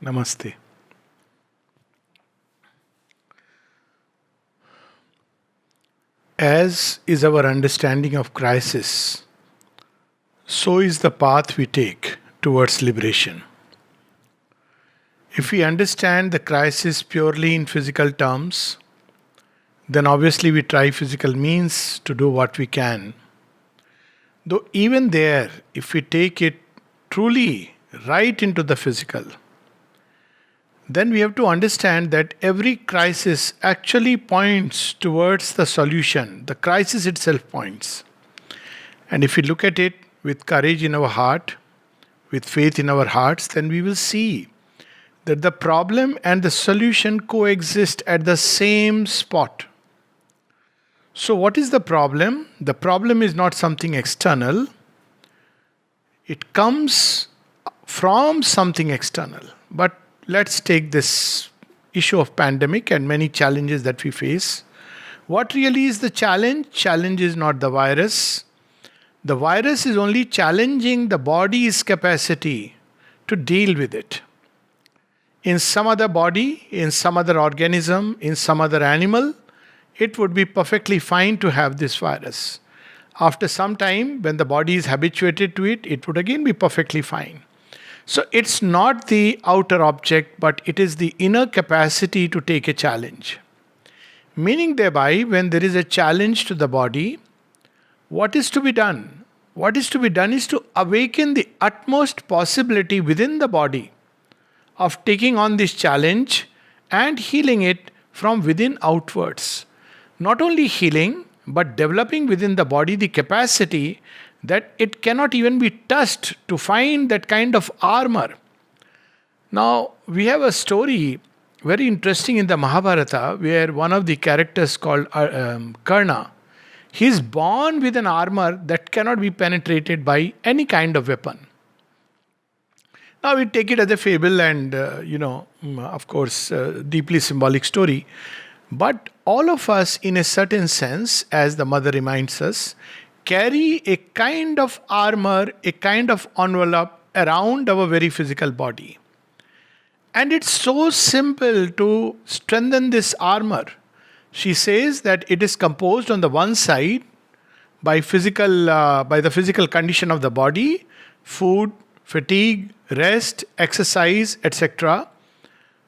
Namaste. As is our understanding of crisis, so is the path we take towards liberation. If we understand the crisis purely in physical terms, then obviously we try physical means to do what we can. Though, even there, if we take it truly right into the physical, then we have to understand that every crisis actually points towards the solution. The crisis itself points. And if we look at it with courage in our heart, with faith in our hearts, then we will see that the problem and the solution coexist at the same spot. So, what is the problem? The problem is not something external, it comes from something external. But let's take this issue of pandemic and many challenges that we face. What really is the challenge? Challenge is not the virus. The virus is only challenging the body's capacity to deal with it. In some other body, in some other organism, in some other animal, it would be perfectly fine to have this virus. After some time, when the body is habituated to it, it would again be perfectly fine. So it's not the outer object, but it is the inner capacity to take a challenge. Meaning thereby, when there is a challenge to the body, what is to be done? What is to be done is to awaken the utmost possibility within the body of taking on this challenge and healing it from within outwards. Not only healing, but developing within the body the capacity that it cannot even be touched to find that kind of armor. Now, we have a story very interesting in the Mahabharata where one of the characters called Karna, he is born with an armor that cannot be penetrated by any kind of weapon. Now, we take it as a fable and, of course, deeply symbolic story. But all of us, in a certain sense, as the mother reminds us, carry a kind of armor, a kind of envelope around our very physical body. And it's so simple to strengthen this armor. She says that it is composed on the one side by the physical condition of the body, food, fatigue, rest, exercise, etc.,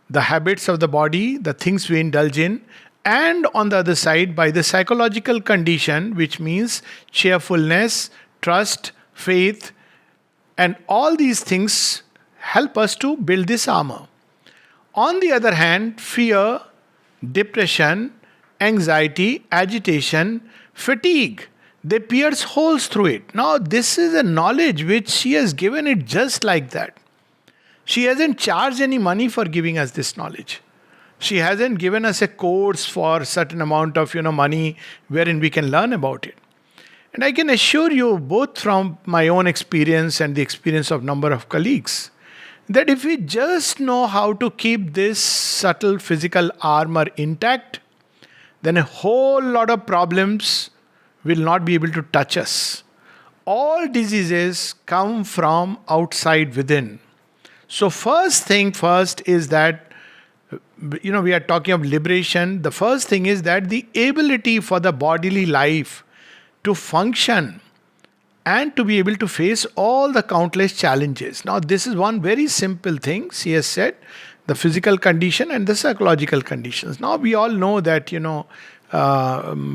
the habits of the body, the things we indulge in, and on the other side by the psychological condition, which means cheerfulness, trust, faith, and all these things help us to build this armor. On the other hand, fear, depression, anxiety, agitation, fatigue, they pierce holes through it. Now, this is a knowledge which she has given it just like that. She hasn't charged any money for giving us this knowledge. She hasn't given us a course for certain amount of money wherein we can learn about it. And I can assure you, both from my own experience and the experience of number of colleagues, that if we just know how to keep this subtle physical armor intact, then a whole lot of problems will not be able to touch us. All diseases come from outside within. So first thing first is that, we are talking of liberation. The first thing is that the ability for the bodily life to function and to be able to face all the countless challenges. Now, this is one very simple thing she has said, the physical condition and the psychological conditions. Now, we all know that,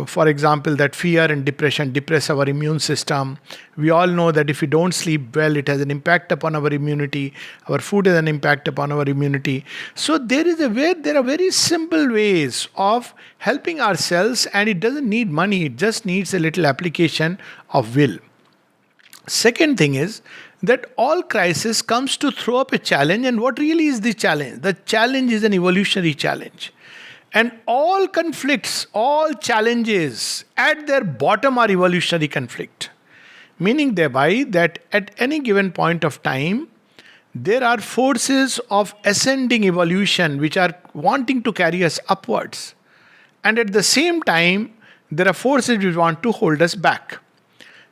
for example, that fear and depression depress our immune system. We all know that if we don't sleep well, it has an impact upon our immunity. Our food has an impact upon our immunity. So there are very simple ways of helping ourselves, and it doesn't need money. It just needs a little application of will. Second thing is that all crisis comes to throw up a challenge. And what really is the challenge? The challenge is an evolutionary challenge. And all conflicts, all challenges at their bottom are evolutionary conflict. Meaning thereby that at any given point of time, there are forces of ascending evolution which are wanting to carry us upwards. And at the same time, there are forces which want to hold us back.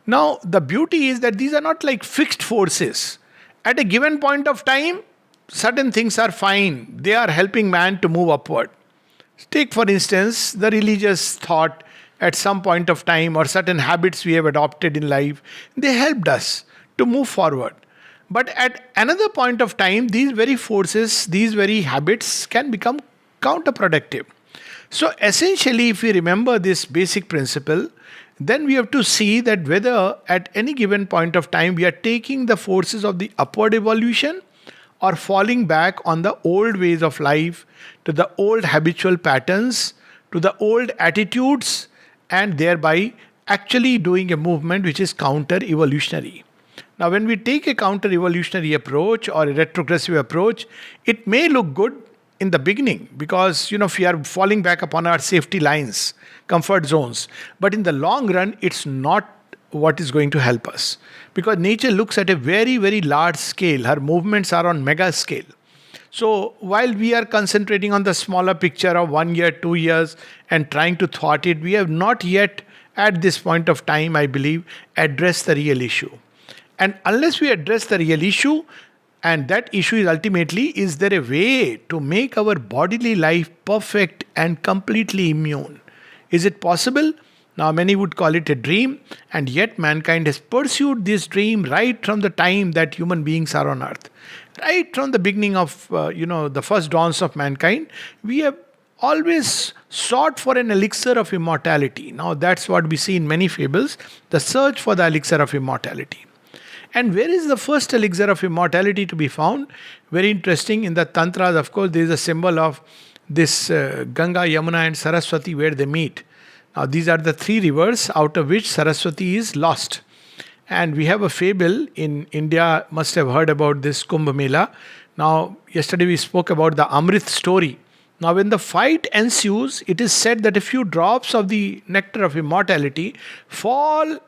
Now, the beauty is that these are not like fixed forces. At a given point of time, certain things are fine. They are helping man to move upward. Take, for instance, the religious thought at some point of time, or certain habits we have adopted in life. They helped us to move forward. But at another point of time, these very forces, these very habits can become counterproductive. So essentially, if we remember this basic principle, then we have to see that whether at any given point of time we are taking the forces of the upward evolution or falling back on the old ways of life, to the old habitual patterns, to the old attitudes, and thereby actually doing a movement which is counter evolutionary. Now, when we take a counter evolutionary approach or a retrogressive approach, it may look good in the beginning because if we are falling back upon our safety lines, comfort zones. But in the long run, it's not what is going to help us, because nature looks at a very, very large scale. Her movements are on mega scale. So while we are concentrating on the smaller picture of 1 year, 2 years, and trying to thwart it, we have not yet, at this point of time, I believe, addressed the real issue. And unless we address the real issue, and that issue is ultimately, is there a way to make our bodily life perfect and completely immune? Is it possible? Now, many would call it a dream, and yet mankind has pursued this dream right from the time that human beings are on earth. Right from the beginning of, the first dawns of mankind, we have always sought for an elixir of immortality. Now, that's what we see in many fables, the search for the elixir of immortality. And where is the first elixir of immortality to be found? Very interesting. In the Tantras, of course, there is a symbol of this Ganga, Yamuna, and Saraswati where they meet. Now, these are the three rivers out of which Saraswati is lost. And we have a fable in India, must have heard about this Kumbh Mela. Now, yesterday we spoke about the Amrit story. Now, when the fight ensues, it is said that a few drops of the nectar of immortality fall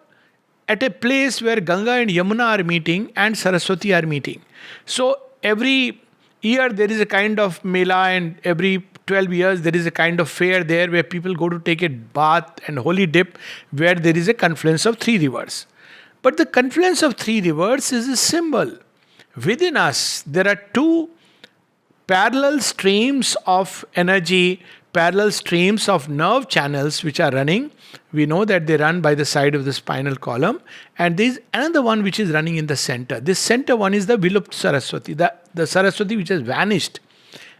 at a place where Ganga and Yamuna are meeting and Saraswati are meeting. So every year there is a kind of Mela, and every 12 years there is a kind of fair there where people go to take a bath and holy dip, where there is a confluence of three rivers. But the confluence of three rivers is a symbol. Within us, there are two parallel streams of energy, parallel streams of nerve channels which are running. We know that they run by the side of the spinal column, and there is another one which is running in the center. This center one is the Vilupt Saraswati, the Saraswati which has vanished.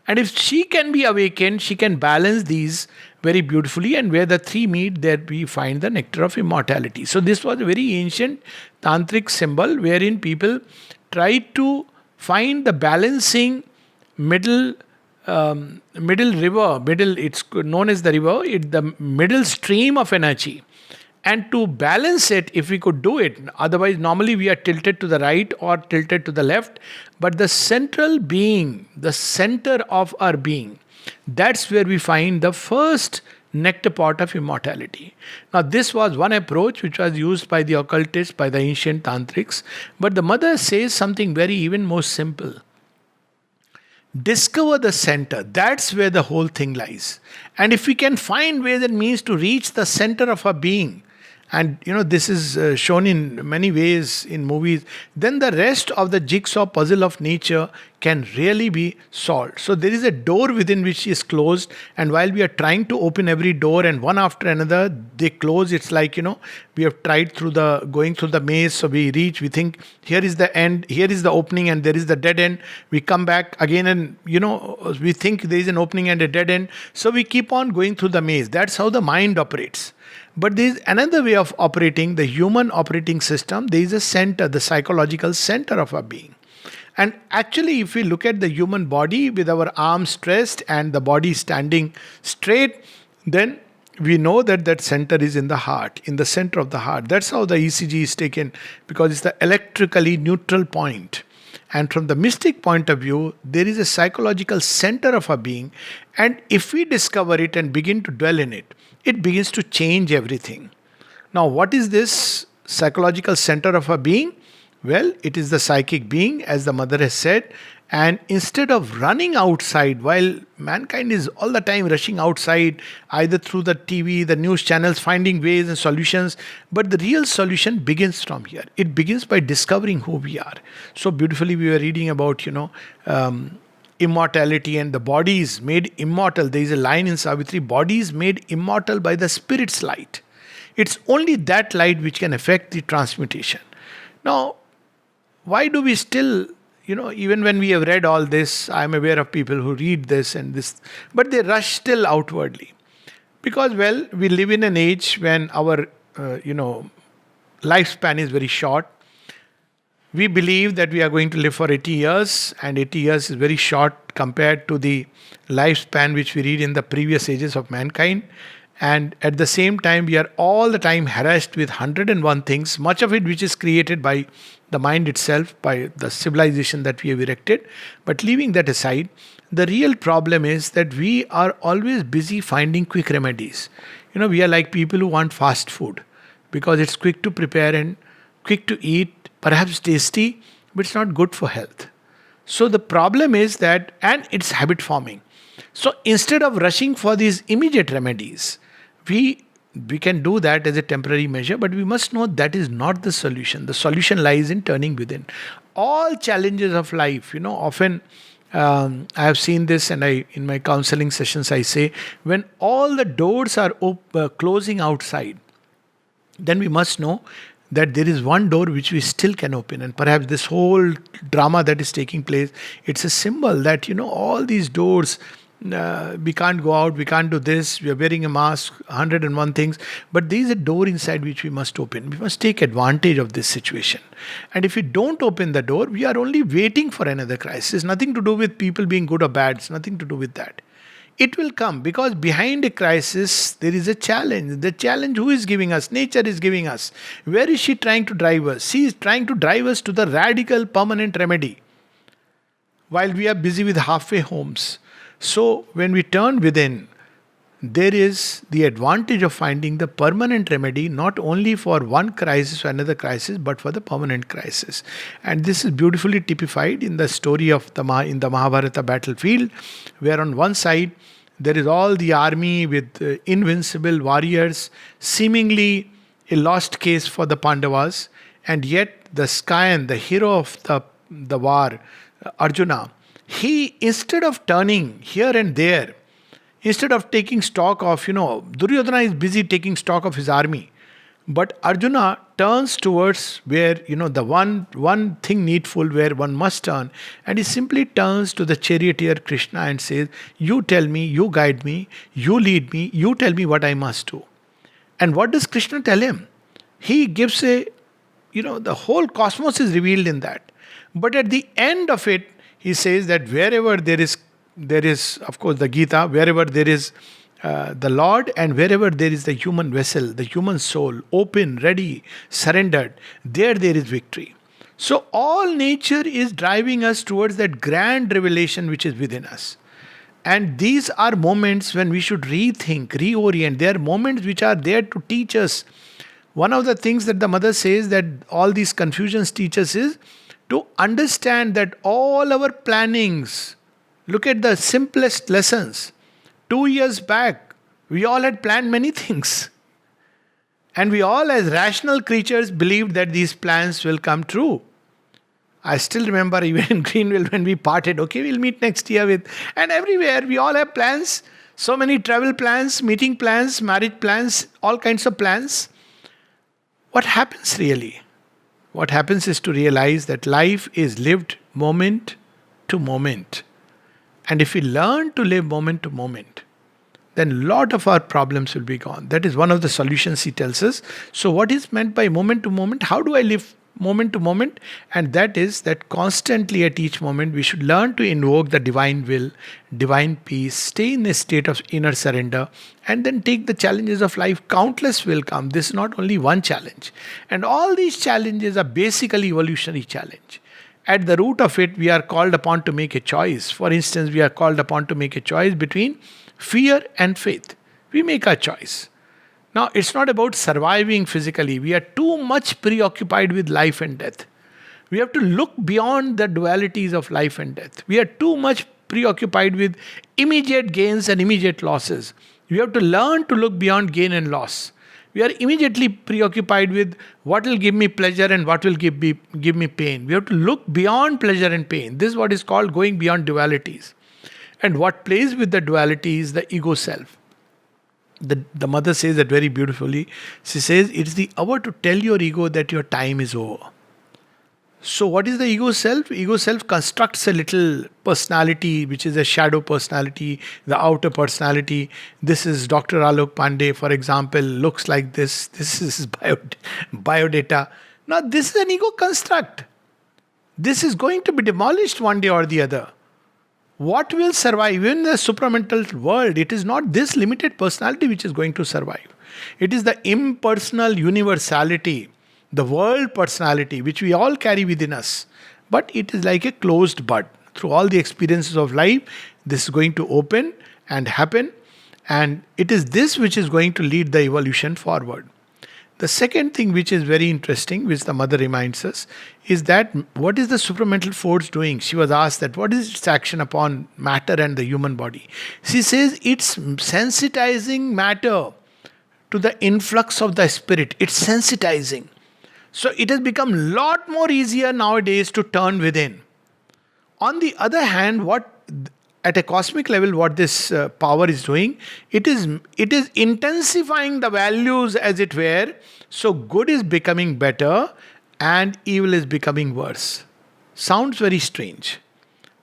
And if she can be awakened, she can balance these very beautifully, and where the three meet, there we find the nectar of immortality. So this was a very ancient tantric symbol wherein people tried to find the balancing middle river, it's known as the river, the middle stream of energy. And to balance it, if we could do it, otherwise normally we are tilted to the right or tilted to the left, but the central being, the center of our being, that's where we find the first nectar pot of immortality. Now, this was one approach which was used by the occultists, by the ancient tantrics, but the mother says something very even more simple. Discover the center. That's where the whole thing lies. And if we can find ways and means to reach the center of our being, and this is shown in many ways in movies, then the rest of the jigsaw puzzle of nature can really be solved. So there is a door within which is closed, and while we are trying to open every door and one after another they close, it's like we have tried going through the maze. So we think here is the end, here is the opening, and there is the dead end. We come back again, and we think there is an opening and a dead end. So we keep on going through the maze. That's how the mind operates. But there is another way of operating, the human operating system. There is a center, the psychological center of our being. And actually, if we look at the human body with our arms stretched and the body standing straight, then we know that that center is in the heart, in the center of the heart. That's how the ECG is taken, because it's the electrically neutral point. And from the mystic point of view, there is a psychological center of our being. And if we discover it and begin to dwell in it, it begins to change everything. Now, what is this psychological center of our being? Well, it is the psychic being, as the mother has said, And instead of running outside, while mankind is all the time rushing outside, either through the TV, the news channels, finding ways and solutions, but the real solution begins from here. It begins by discovering who we are. So beautifully, we were reading about, immortality, and the body is made immortal. There is a line in Savitri: body is made immortal by the spirit's light. It's only that light which can affect the transmutation. Now, why do we still, even when we have read all this, I'm aware of people who read this and this, but they rush still outwardly? Because, well, we live in an age when our, lifespan is very short. We believe that we are going to live for 80 years, and 80 years is very short compared to the lifespan which we read in the previous ages of mankind. And at the same time, we are all the time harassed with 101 things, much of it which is created by the mind itself, by the civilization that we have erected. But leaving that aside, the real problem is that we are always busy finding quick remedies. We are like people who want fast food because it's quick to prepare and quick to eat, perhaps tasty, but it's not good for health. So the problem is that, and it's habit forming. So instead of rushing for these immediate remedies, we can do that as a temporary measure, but we must know that is not the solution. The solution lies in turning within. All challenges of life, often I have seen this, and in my counseling sessions I say, when all the doors are closing outside, then we must know that there is one door which we still can open. And perhaps this whole drama that is taking place, it's a symbol that, all these doors, we can't go out, we can't do this, we are wearing a mask, 101 things. But there is a door inside which we must open. We must take advantage of this situation. And if we don't open the door, we are only waiting for another crisis. Nothing to do with people being good or bad. It's nothing to do with that. It will come, because behind a crisis, there is a challenge. The challenge who is giving us? Nature is giving us. Where is she trying to drive us? She is trying to drive us to the radical permanent remedy, while we are busy with halfway homes. So when we turn within, there is the advantage of finding the permanent remedy, not only for one crisis or another crisis, but for the permanent crisis. And this is beautifully typified in the story of in the Mahabharata battlefield, where on one side there is all the army with invincible warriors, seemingly a lost case for the Pandavas, and yet the Skyan, the hero of the war, Arjuna, he, instead of turning here and there, instead of taking stock of, Duryodhana is busy taking stock of his army. But Arjuna turns towards where, the one thing needful, where one must turn. And he simply turns to the charioteer Krishna and says, you tell me, you guide me, you lead me, you tell me what I must do. And what does Krishna tell him? He gives the whole cosmos is revealed in that. But at the end of it, he says that wherever there is, of course, the Gita, wherever there is the Lord, and wherever there is the human vessel, the human soul, open, ready, surrendered, there is victory. So all nature is driving us towards that grand revelation which is within us. And these are moments when we should rethink, reorient. They are moments which are there to teach us. One of the things that the mother says that all these confusions teach us is to understand that all our plannings, look at the simplest lessons. 2 years back, we all had planned many things. And we all, as rational creatures, believed that these plans will come true. I still remember even in Greenville when we parted, okay, we'll meet next year with, and everywhere we all have plans. So many travel plans, meeting plans, marriage plans, all kinds of plans. What happens really? What happens is to realize that life is lived moment to moment. And if we learn to live moment to moment, then a lot of our problems will be gone. That is one of the solutions he tells us. So what is meant by moment to moment? How do I live moment to moment? And that is that constantly at each moment we should learn to invoke the divine will, divine peace, stay in a state of inner surrender, and then take the challenges of life. Countless will come. This is not only one challenge. And all these challenges are basically evolutionary challenge. At the root of it, we are called upon to make a choice. For instance, we are called upon to make a choice between fear and faith. We make our choice. Now, it's not about surviving physically. We are too much preoccupied with life and death. We have to look beyond the dualities of life and death. We are too much preoccupied with immediate gains and immediate losses. We have to learn to look beyond gain and loss. We are immediately preoccupied with what will give me pleasure and what will give me pain. We have to look beyond pleasure and pain. This is what is called going beyond dualities. And what plays with the duality is the ego self. The mother says that very beautifully. She says, it's the hour to tell your ego that your time is over. So what is the ego self? Ego self constructs a little personality, which is a shadow personality, the outer personality. This is Dr. Alok Pandey, for example, looks like this. This is biodata. Now this is an ego construct. This is going to be demolished one day or the other. What will survive in the supramental world? It is not this limited personality which is going to survive. It is the impersonal universality, the world personality, which we all carry within us. But it is like a closed bud. Through all the experiences of life, this is going to open and happen. And it is this which is going to lead the evolution forward. The second thing which is very interesting, which the mother reminds us, is that what is the supramental force doing? She was asked that what is its action upon matter and the human body? She says it's sensitizing matter to the influx of the spirit. It's sensitizing. So it has become a lot more easier nowadays to turn within. On the other hand, what at a cosmic level, what this power is doing, it is intensifying the values, as it were. So good is becoming better and evil is becoming worse. Sounds very strange.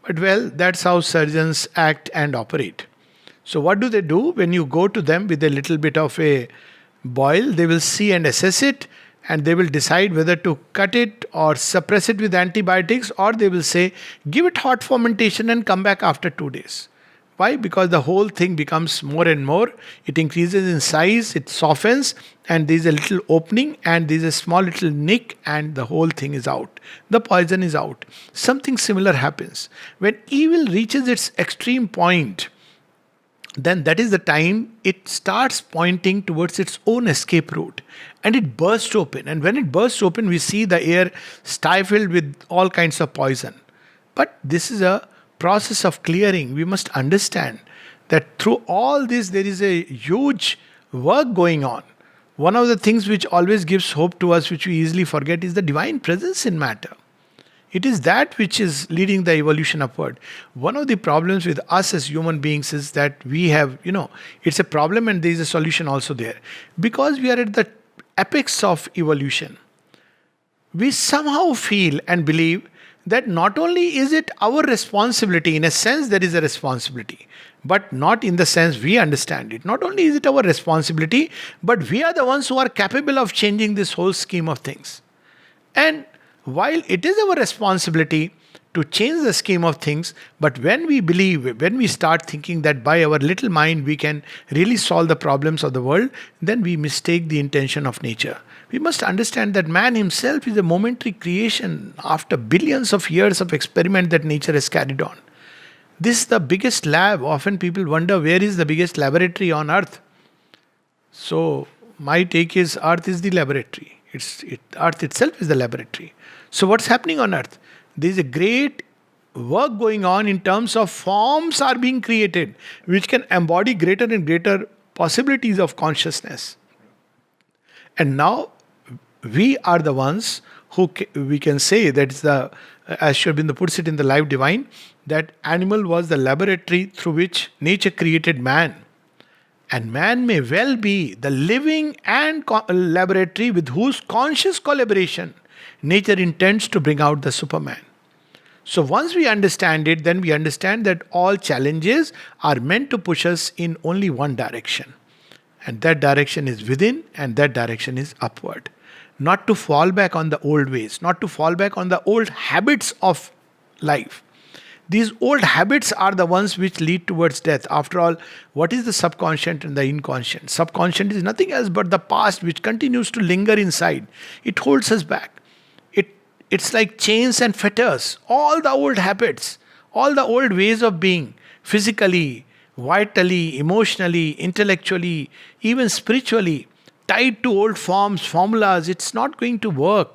But well, that's how surgeons act and operate. So what do they do? When you go to them with a little bit of a boil, they will see and assess it, and they will decide whether to cut it or suppress it with antibiotics, or they will say, give it hot fermentation and come back after 2 days. Why? Because the whole thing becomes more and more, it increases in size, it softens, and there is a little opening, and there is a small little nick, and the whole thing is out. The poison is out. Something similar happens. When evil reaches its extreme point, then that is the time it starts pointing towards its own escape route, and it bursts open. And when it bursts open, we see the air stifled with all kinds of poison. But this is a process of clearing. We must understand that through all this, there is a huge work going on. One of the things which always gives hope to us, which we easily forget, is the divine presence in matter. It is that which is leading the evolution upward. One of the problems with us as human beings is that we have, it's a problem and there is a solution also there. Because we are at the apex of evolution, we somehow feel and believe that not only is it our responsibility, in a sense there is a responsibility, but not in the sense we understand it. Not only is it our responsibility, but we are the ones who are capable of changing this whole scheme of things. And while it is our responsibility to change the scheme of things, but when we start thinking that by our little mind we can really solve the problems of the world, then we mistake the intention of nature. We must understand that man himself is a momentary creation after billions of years of experiment that nature has carried on. This is the biggest lab. Often people wonder, where is the biggest laboratory on earth? So my take is, earth is the laboratory. Earth itself is the laboratory. So what's happening on earth? There is a great work going on in terms of forms are being created which can embody greater and greater possibilities of consciousness. And now we are the ones who we can say that it's as Sri Aurobindo puts it in the Life Divine, that animal was the laboratory through which nature created man. And man may well be the living and laboratory with whose conscious collaboration nature intends to bring out the Superman. So once we understand it, then we understand that all challenges are meant to push us in only one direction. And that direction is within, and that direction is upward. Not to fall back on the old ways, not to fall back on the old habits of life. These old habits are the ones which lead towards death. After all, what is the subconscious and the inconscient? Subconscious is nothing else but the past which continues to linger inside. It holds us back. It's like chains and fetters. All the old habits, all the old ways of being, physically, vitally, emotionally, intellectually, even spiritually, tied to old forms, formulas, it's not going to work.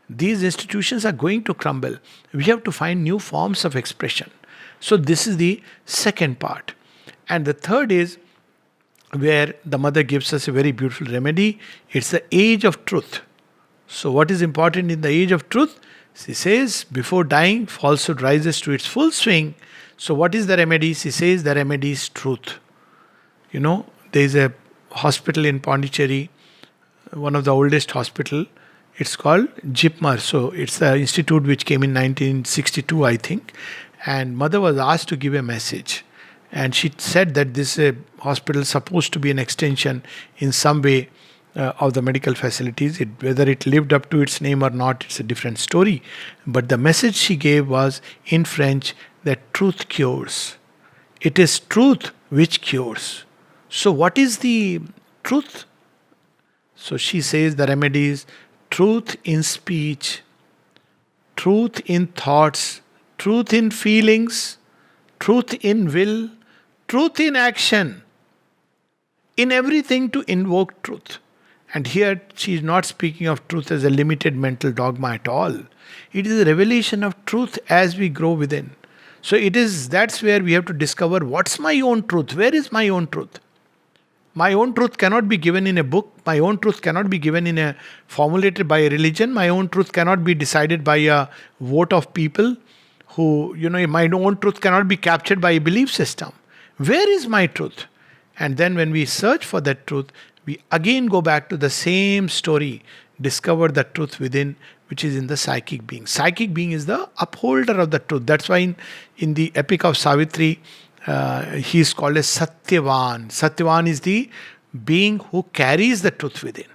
these institutions are going to crumble. We have to find new forms of expression. So, this is the second part. And the third is where the mother gives us a very beautiful remedy. It's the age of truth. So, what is important in the age of truth? She says, before dying, falsehood rises to its full swing. So, what is the remedy? She says, the remedy is truth. There is a hospital in Pondicherry, one of the oldest hospital. It's called JIPMAR. So, it's the institute which came in 1962, I think. And mother was asked to give a message. And she said that this hospital is supposed to be an extension in some way of the medical facilities. Whether it lived up to its name or not, it's a different story. But the message she gave was in French that truth cures. It is truth which cures. So, what is the truth? So, she says the remedy is truth in speech, truth in thoughts, truth in feelings, truth in will, truth in action. In everything to invoke truth. And here she is not speaking of truth as a limited mental dogma at all. It is a revelation of truth as we grow within. So that's where we have to discover what's my own truth. Where is my own truth? My own truth cannot be given in a book. My own truth cannot be given formulated by a religion. My own truth cannot be decided by a vote of people who, my own truth cannot be captured by a belief system. Where is my truth? And then when we search for that truth, we again go back to the same story, discover the truth within, which is in the psychic being. Psychic being is the upholder of the truth. That's why in the epic of Savitri, he is called as Satyavan. Satyavan is the being who carries the truth within.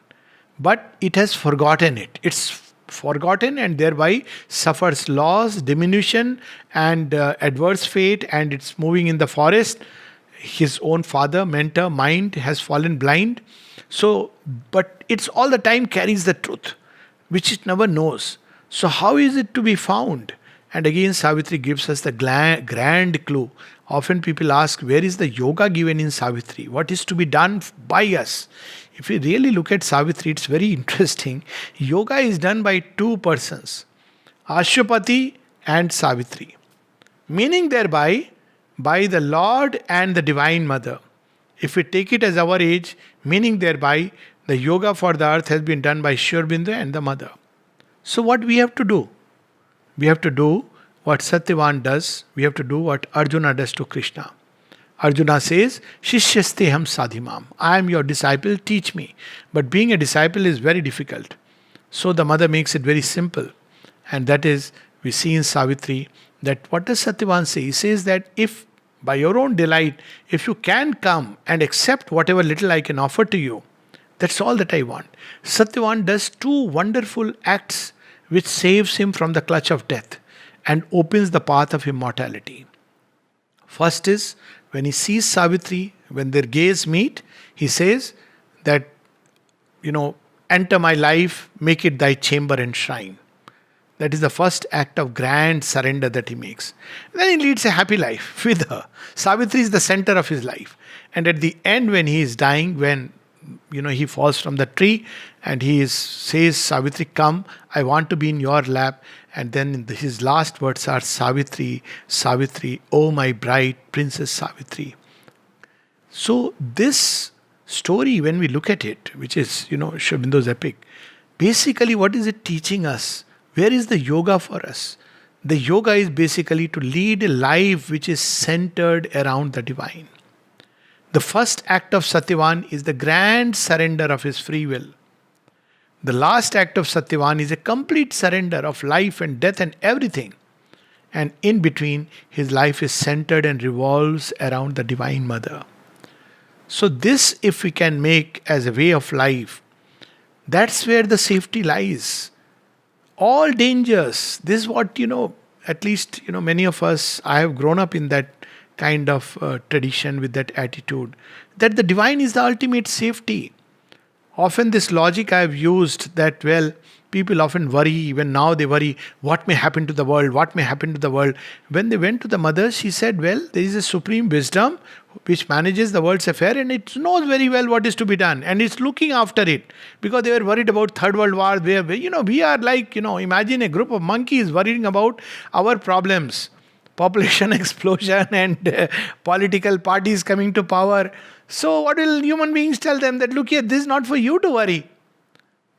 But it has forgotten it. It's forgotten and thereby suffers loss, diminution and adverse fate, and it's moving in the forest. His own father, mentor, mind has fallen blind. So, but it's all the time carries the truth, which it never knows. So how is it to be found? And again, Savitri gives us the grand clue. Often people ask, where is the yoga given in Savitri? What is to be done by us? If you really look at Savitri, it's very interesting. Yoga is done by two persons, Ashwapati and Savitri. Meaning thereby, by the Lord and the Divine Mother. If we take it as our age, meaning thereby, the yoga for the earth has been done by Sri Aurobindo and the Mother. So what we have to do? We have to do what Satyavan does. We have to do what Arjuna does to Krishna. Arjuna says, Shishyasteham sadhimam. I am your disciple, teach me. But being a disciple is very difficult. So the mother makes it very simple. And that is, we see in Savitri, that what does Satyavan say? He says that if by your own delight, if you can come and accept whatever little I can offer to you, that's all that I want. Satyavan does two wonderful acts which saves him from the clutch of death and opens the path of immortality. First is, when he sees Savitri, when their gaze meet, he says that, enter my life, make it thy chamber and shrine. That is the first act of grand surrender that he makes. Then he leads a happy life with her. Savitri is the center of his life. And at the end, when he is dying, when he falls from the tree and says, Savitri, come, I want to be in your lap. And then his last words are, Savitri, Savitri, oh my bride, Princess Savitri. So this story, when we look at it, which is, Sri Aurobindo's epic, basically what is it teaching us? Where is the yoga for us? The yoga is basically to lead a life which is centered around the divine. The first act of Satyavan is the grand surrender of his free will. The last act of Satyavan is a complete surrender of life and death and everything. And in between, his life is centered and revolves around the Divine Mother. So this, if we can make as a way of life, that's where the safety lies. All dangers, this is what, at least, many of us, I have grown up in that kind of tradition with that attitude, that the divine is the ultimate safety. Often this logic I have used that, well, people often worry, even now they worry, what may happen to the world, what may happen to the world. When they went to the mother, she said, well, there is a supreme wisdom which manages the world's affair and it knows very well what is to be done and it's looking after it. Because they were worried about third world war, where, we are like, imagine a group of monkeys worrying about our problems. Population explosion and political parties coming to power. So what will human beings tell them? That look here, this is not for you to worry.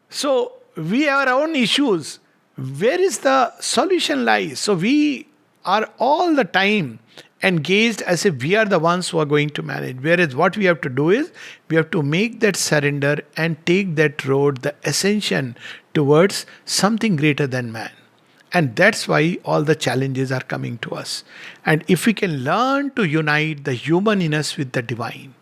So we have our own issues. Where is the solution lies? So we are all the time engaged as if we are the ones who are going to manage. Whereas what we have to do is we have to make that surrender and take that road, the ascension towards something greater than man. And that's why all the challenges are coming to us. And if we can learn to unite the human in us with the divine,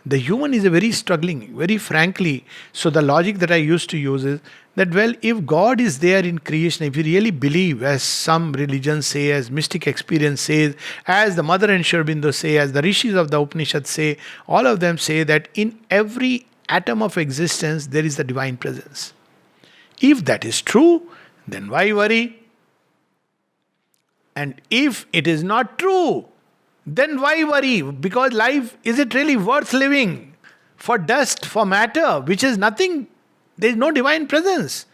the human is a very struggling, very frankly. So the logic that I used to use is that, well, if God is there in creation, if you really believe, as some religions say, as mystic experience says, as the Mother and Sri Aurobindo say, as the rishis of the Upanishads say, all of them say that in every atom of existence there is the divine presence. If that is true, then why worry? And if it is not true, then why worry? Because life, is it really worth living for dust, for matter, which is nothing? There is no divine presence.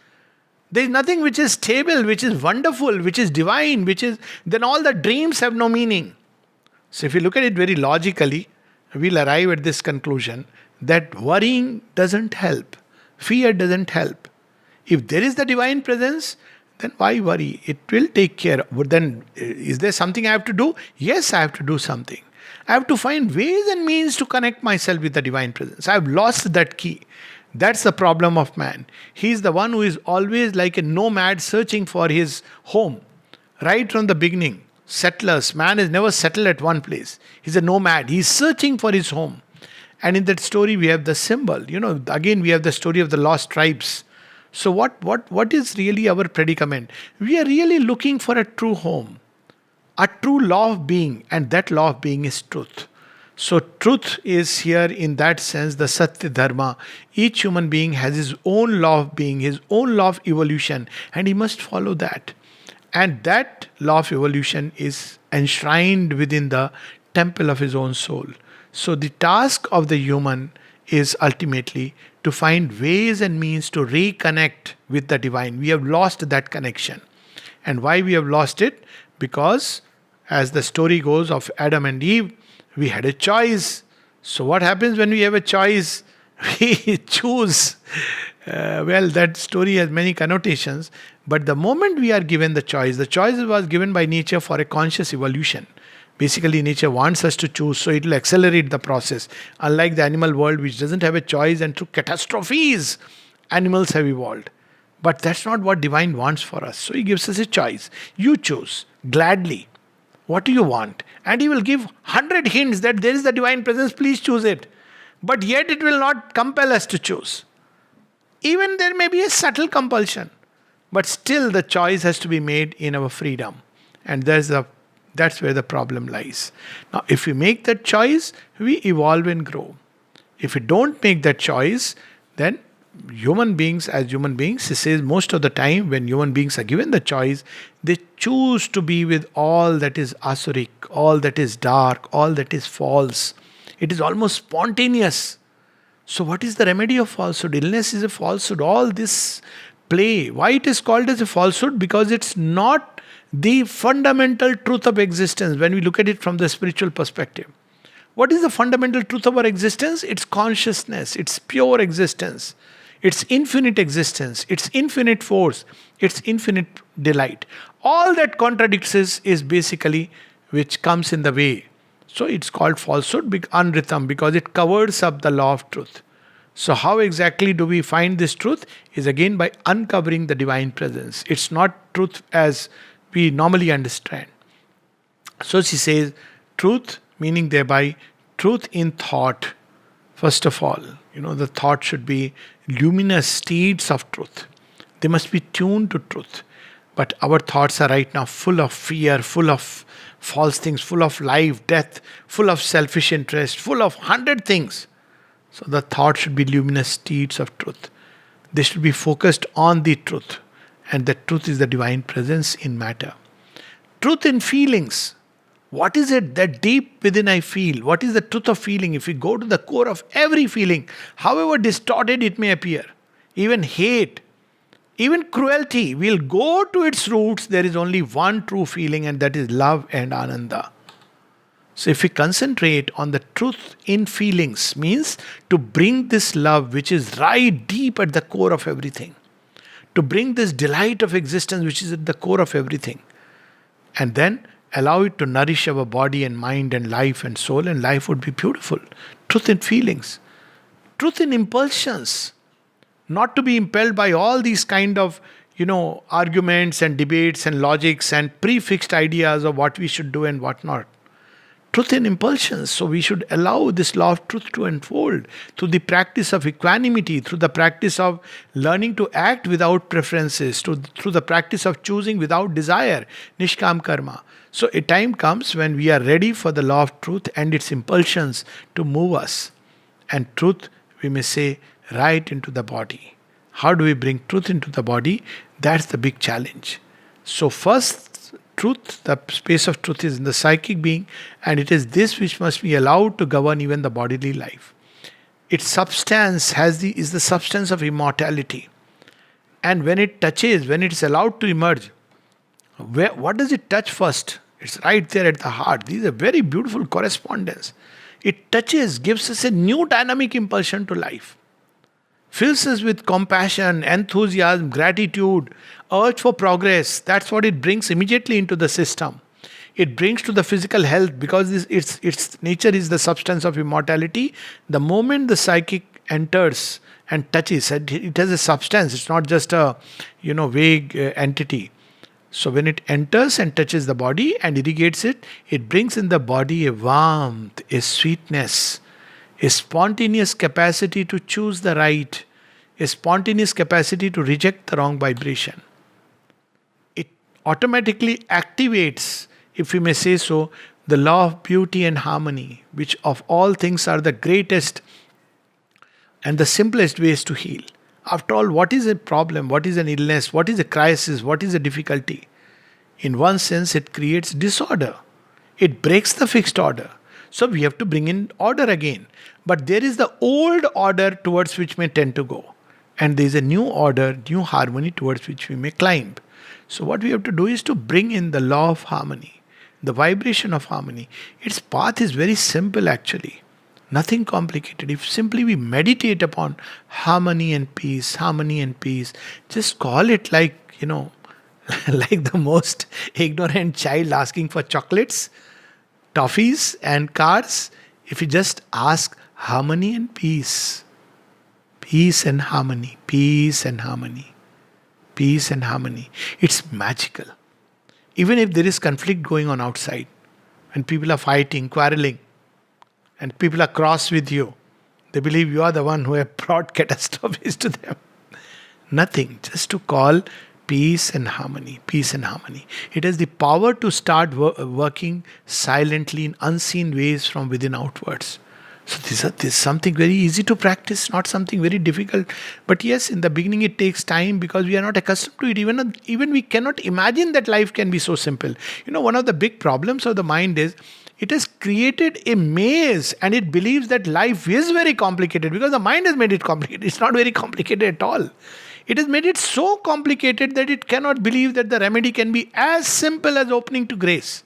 There is nothing which is stable, which is wonderful, which is divine, then all the dreams have no meaning. So if you look at it very logically, we'll arrive at this conclusion that worrying doesn't help. Fear doesn't help. If there is the divine presence, then why worry? It will take care. But then, is there something I have to do? Yes, I have to do something. I have to find ways and means to connect myself with the divine presence. I have lost that key. That's the problem of man. He is the one who is always like a nomad searching for his home. Right from the beginning, settlers, man is never settled at one place. He's a nomad. He's searching for his home. And in that story, we have the symbol. Again, we have the story of the lost tribes. So what is really our predicament? We are really looking for a true home, a true law of being, and that law of being is truth. So truth is here in that sense the Satya Dharma. Each human being has his own law of being, his own law of evolution, and he must follow that. And that law of evolution is enshrined within the temple of his own soul. So the task of the human is ultimately to find ways and means to reconnect with the divine. We have lost that connection. And why we have lost it? Because, as the story goes of Adam and Eve, we had a choice. So what happens when we have a choice? We choose. That story has many connotations. But the moment we are given the choice was given by nature for a conscious evolution. Basically, nature wants us to choose, so it will accelerate the process. Unlike the animal world, which doesn't have a choice, and through catastrophes, animals have evolved. But that's not what divine wants for us. So he gives us a choice. You choose gladly. What do you want? And he will give 100 hints that there is the divine presence, please choose it. But yet it will not compel us to choose. Even there may be a subtle compulsion. But still the choice has to be made in our freedom. And that's where the problem lies. Now, if we make that choice, we evolve and grow. If we don't make that choice, then human beings, he says most of the time when human beings are given the choice, they choose to be with all that is asuric, all that is dark, all that is false. It is almost spontaneous. So what is the remedy of falsehood? Illness is a falsehood. All this play. Why it is called as a falsehood? Because it's not the fundamental truth of existence when we look at it from the spiritual perspective. What is the fundamental truth of our existence? It's consciousness, it's pure existence, it's infinite existence, it's infinite force, it's infinite delight. All that contradicts is basically which comes in the way. So it's called falsehood, unritham, because it covers up the law of truth. So how exactly do we find this truth? Is again by uncovering the divine presence. It's not truth as we normally understand. So she says, truth, meaning thereby truth in thought. First of all, the thought should be luminous steeds of truth. They must be tuned to truth. But our thoughts are right now full of fear, full of false things, full of life, death, full of selfish interest, full of 100 things. So the thought should be luminous steeds of truth. They should be focused on the truth. And the truth is the divine presence in matter. Truth in feelings. What is it that deep within I feel? What is the truth of feeling? If we go to the core of every feeling, however distorted it may appear, even hate, even cruelty, we'll go to its roots. There is only one true feeling, and that is love and ananda. So if we concentrate on the truth in feelings, means to bring this love which is right deep at the core of everything, to bring this delight of existence which is at the core of everything, and then allow it to nourish our body and mind and life and soul, and life would be beautiful. Truth in feelings, truth in impulsions, not to be impelled by all these kind of arguments and debates and logics and prefixed ideas of what we should do and what not. Truth in impulsions. So we should allow this law of truth to unfold through the practice of equanimity, through the practice of learning to act without preferences, through the practice of choosing without desire, nishkam karma. So a time comes when we are ready for the law of truth and its impulsions to move us. And truth, we may say, right into the body. How do we bring truth into the body? That's the big challenge. So first, truth, the space of truth is in the psychic being, and it is this which must be allowed to govern even the bodily life. Its substance is the substance of immortality. And when it touches, when it is allowed to emerge, what does it touch first? It's right there at the heart. These are very beautiful correspondence. It touches, gives us a new dynamic impulsion to life. Fills us with compassion, enthusiasm, gratitude, urge for progress. That's what it brings immediately into the system. It brings to the physical health because its nature is the substance of immortality. The moment the psychic enters and touches, it has a substance. It's not just a vague entity. So when it enters and touches the body and irrigates it, it brings in the body a warmth, a sweetness, a spontaneous capacity to choose the right, a spontaneous capacity to reject the wrong vibration. It automatically activates, if we may say so, the law of beauty and harmony, which of all things are the greatest and the simplest ways to heal. After all, what is a problem? What is an illness? What is a crisis? What is a difficulty? In one sense, it creates disorder. It breaks the fixed order. So we have to bring in order again. But there is the old order towards which may tend to go. And there is a new order, new harmony towards which we may climb. So what we have to do is to bring in the law of harmony, the vibration of harmony. Its path is very simple actually. Nothing complicated. If simply we meditate upon harmony and peace, just call it like the most ignorant child asking for chocolates, toffees and cars. If you just ask harmony and peace, peace and harmony, peace and harmony, peace and harmony, it's magical. Even if there is conflict going on outside, and people are fighting, quarreling, and people are cross with you, they believe you are the one who have brought catastrophes to them. Nothing, just to call peace and harmony, peace and harmony. It has the power to start working silently in unseen ways from within outwards. So this is something very easy to practice, not something very difficult. But yes, in the beginning it takes time because we are not accustomed to it. Even we cannot imagine that life can be so simple. One of the big problems of the mind is it has created a maze and it believes that life is very complicated because the mind has made it complicated. It's not very complicated at all. It has made it so complicated that it cannot believe that the remedy can be as simple as opening to grace.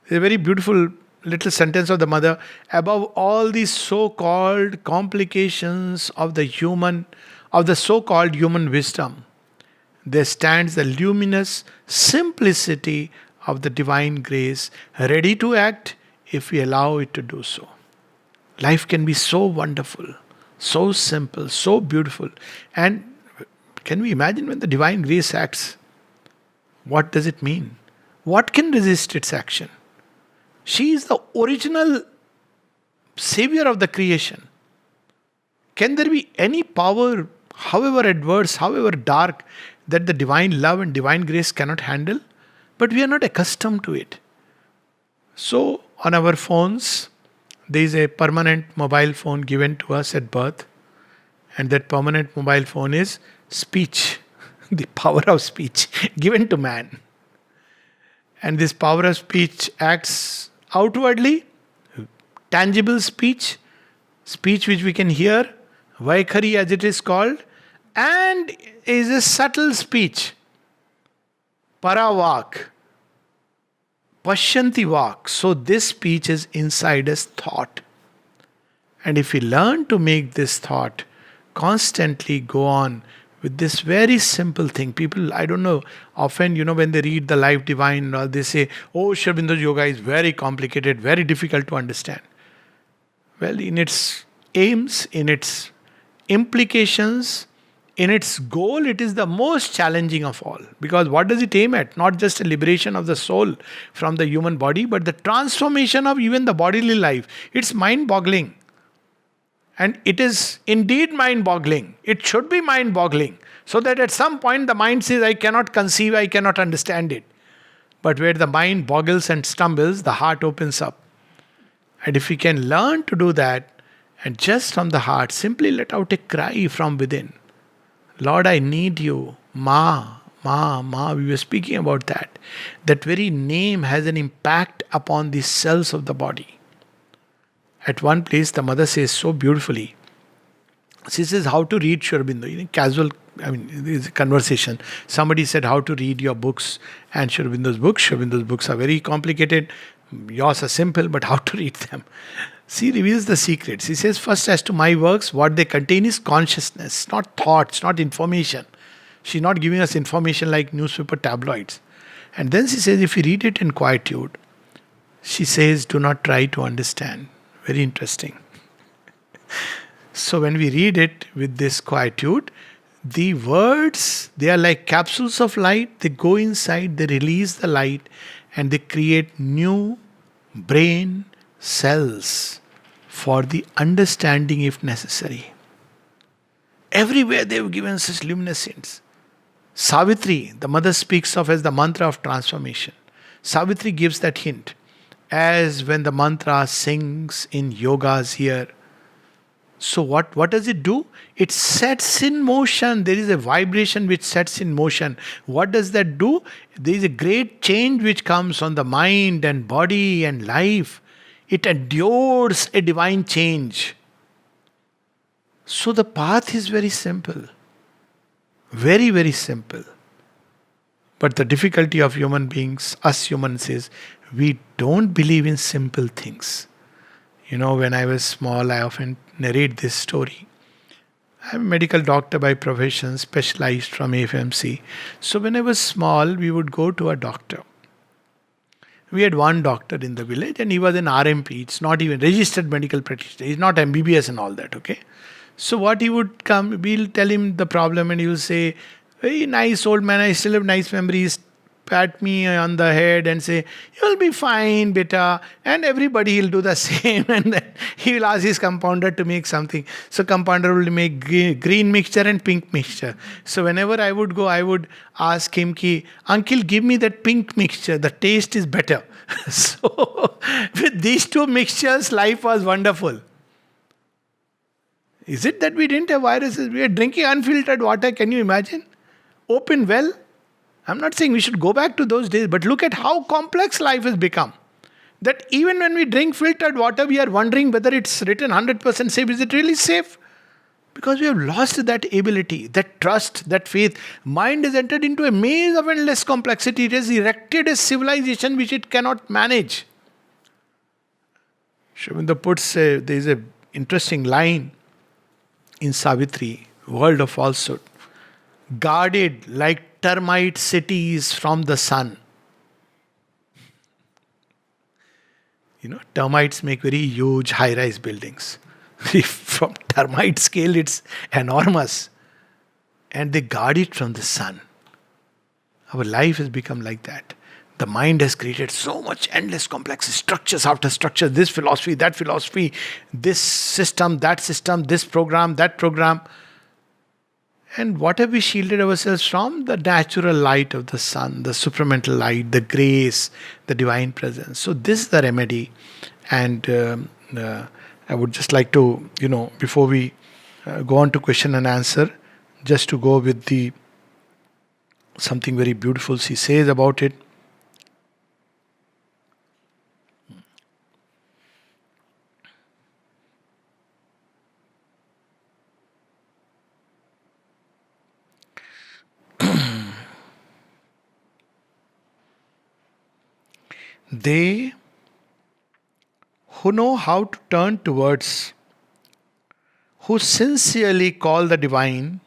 There's a very beautiful little sentence of the mother. Above all these so-called complications of the so-called human wisdom, there stands the luminous simplicity of the divine grace, ready to act if we allow it to do so. Life can be so wonderful, so simple, so beautiful. And can we imagine when the divine grace acts? What does it mean? What can resist its action? She is the original savior of the creation. Can there be any power, however adverse, however dark, that the divine love and divine grace cannot handle? But we are not accustomed to it. So on our phones, There is a permanent mobile phone given to us at birth, and that permanent mobile phone is speech, the power of speech given to man. And this power of speech acts outwardly, tangible speech, speech which we can hear, Vaikhari as it is called, and is a subtle speech, Paravak, Pashyanti Vak. So this speech is inside us thought. And if we learn to make this thought constantly go on with this very simple thing, people, I don't know, often, when they read the Life Divine and all, they say, oh, Sri Aurobindo's yoga is very complicated, very difficult to understand. Well, in its aims, in its implications, in its goal, it is the most challenging of all. Because what does it aim at? Not just a liberation of the soul from the human body, but the transformation of even the bodily life. It's mind boggling. And it is indeed mind boggling. It should be mind boggling. So that at some point the mind says, I cannot conceive, I cannot understand it. But where the mind boggles and stumbles, the heart opens up. And if we can learn to do that, and just from the heart, simply let out a cry from within. Lord, I need you. Ma, Ma, Ma. We were speaking about that. That very name has an impact upon the cells of the body. At one place, the mother says so beautifully. She says how to read Sri Aurobindo. Casual, there is a conversation. Somebody said how to read your books and Sri Aurobindo's books. Sri Aurobindo's books are very complicated. Yours are simple, but how to read them? She reveals the secrets. She says, first, as to my works, what they contain is consciousness, not thoughts, not information. She's not giving us information like newspaper tabloids. And then she says, if you read it in quietude, she says, do not try to understand. Very interesting. So when we read it with this quietude, the words, they are like capsules of light. They go inside, they release the light, and they create new brain cells for the understanding if necessary. Everywhere they have given such luminescence. Savitri, the mother speaks of as the mantra of transformation. Savitri gives that hint. As when the mantra sings in yogas here. So what does it do? It sets in motion. There is a vibration which sets in motion. What does that do? There is a great change which comes on the mind and body and life. It endures a divine change. So the path is very simple. Very, very simple. But the difficulty of human beings, us humans, is we don't believe in simple things. When I was small, I often narrate this story. I'm a medical doctor by profession, specialized from AFMC. So when I was small, we would go to a doctor. We had one doctor in the village and he was an RMP. It's not even registered medical practitioner. He's not MBBS and all that, okay? So what he would come, we'll tell him the problem and he will say, very nice old man, I still have nice memories. Pat me on the head and say, you'll be fine, beta. And everybody will do the same. And then he will ask his compounder to make something. So compounder will make green mixture and pink mixture. So whenever I would go, I would ask him, ki, uncle, give me that pink mixture. The taste is better. So with these two mixtures, life was wonderful. Is it that we didn't have viruses? We are drinking unfiltered water. Can you imagine? Open well. I'm not saying we should go back to those days, but look at how complex life has become. That even when we drink filtered water, we are wondering whether it's written 100% safe. Is it really safe? Because we have lost that ability, that trust, that faith. Mind has entered into a maze of endless complexity. It has erected a civilization which it cannot manage. Sri Aurobindo puts, there is an interesting line in Savitri, world of falsehood. Guarded like termite cities from the sun. Termites make very huge high-rise buildings. From termite scale, it's enormous. And they guard it from the sun. Our life has become like that. The mind has created so much endless complex structures after structures. This philosophy, this system, this program, that program. And what have we shielded ourselves from? The natural light of the sun, the supramental light, the grace, the divine presence. So this is the remedy. And uh, I would just like to, before we go on to question and answer, just to go with the something very beautiful she says about it. They who know how to turn towards, who sincerely call the divine,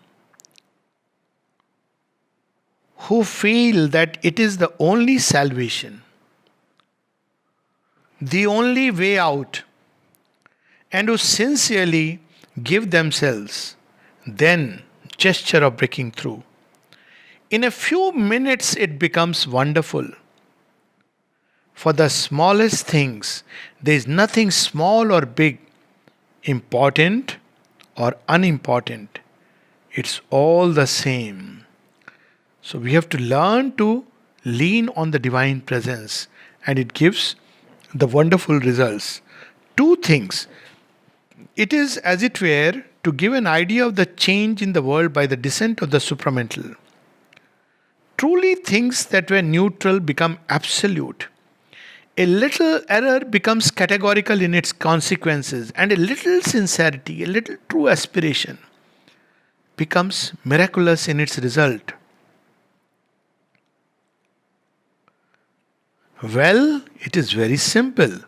who feel that it is the only salvation, the only way out, and who sincerely give themselves, then gesture of breaking through. In a few minutes, it becomes wonderful. For the smallest things, there is nothing small or big, important or unimportant. It's all the same. So we have to learn to lean on the divine presence, and it gives the wonderful results. Two things. It is, as it were, to give an idea of the change in the world by the descent of the supramental. Truly, things that were neutral become absolute. A little error becomes categorical in its consequences, and a little sincerity, a little true aspiration becomes miraculous in its result. Well, it is very simple.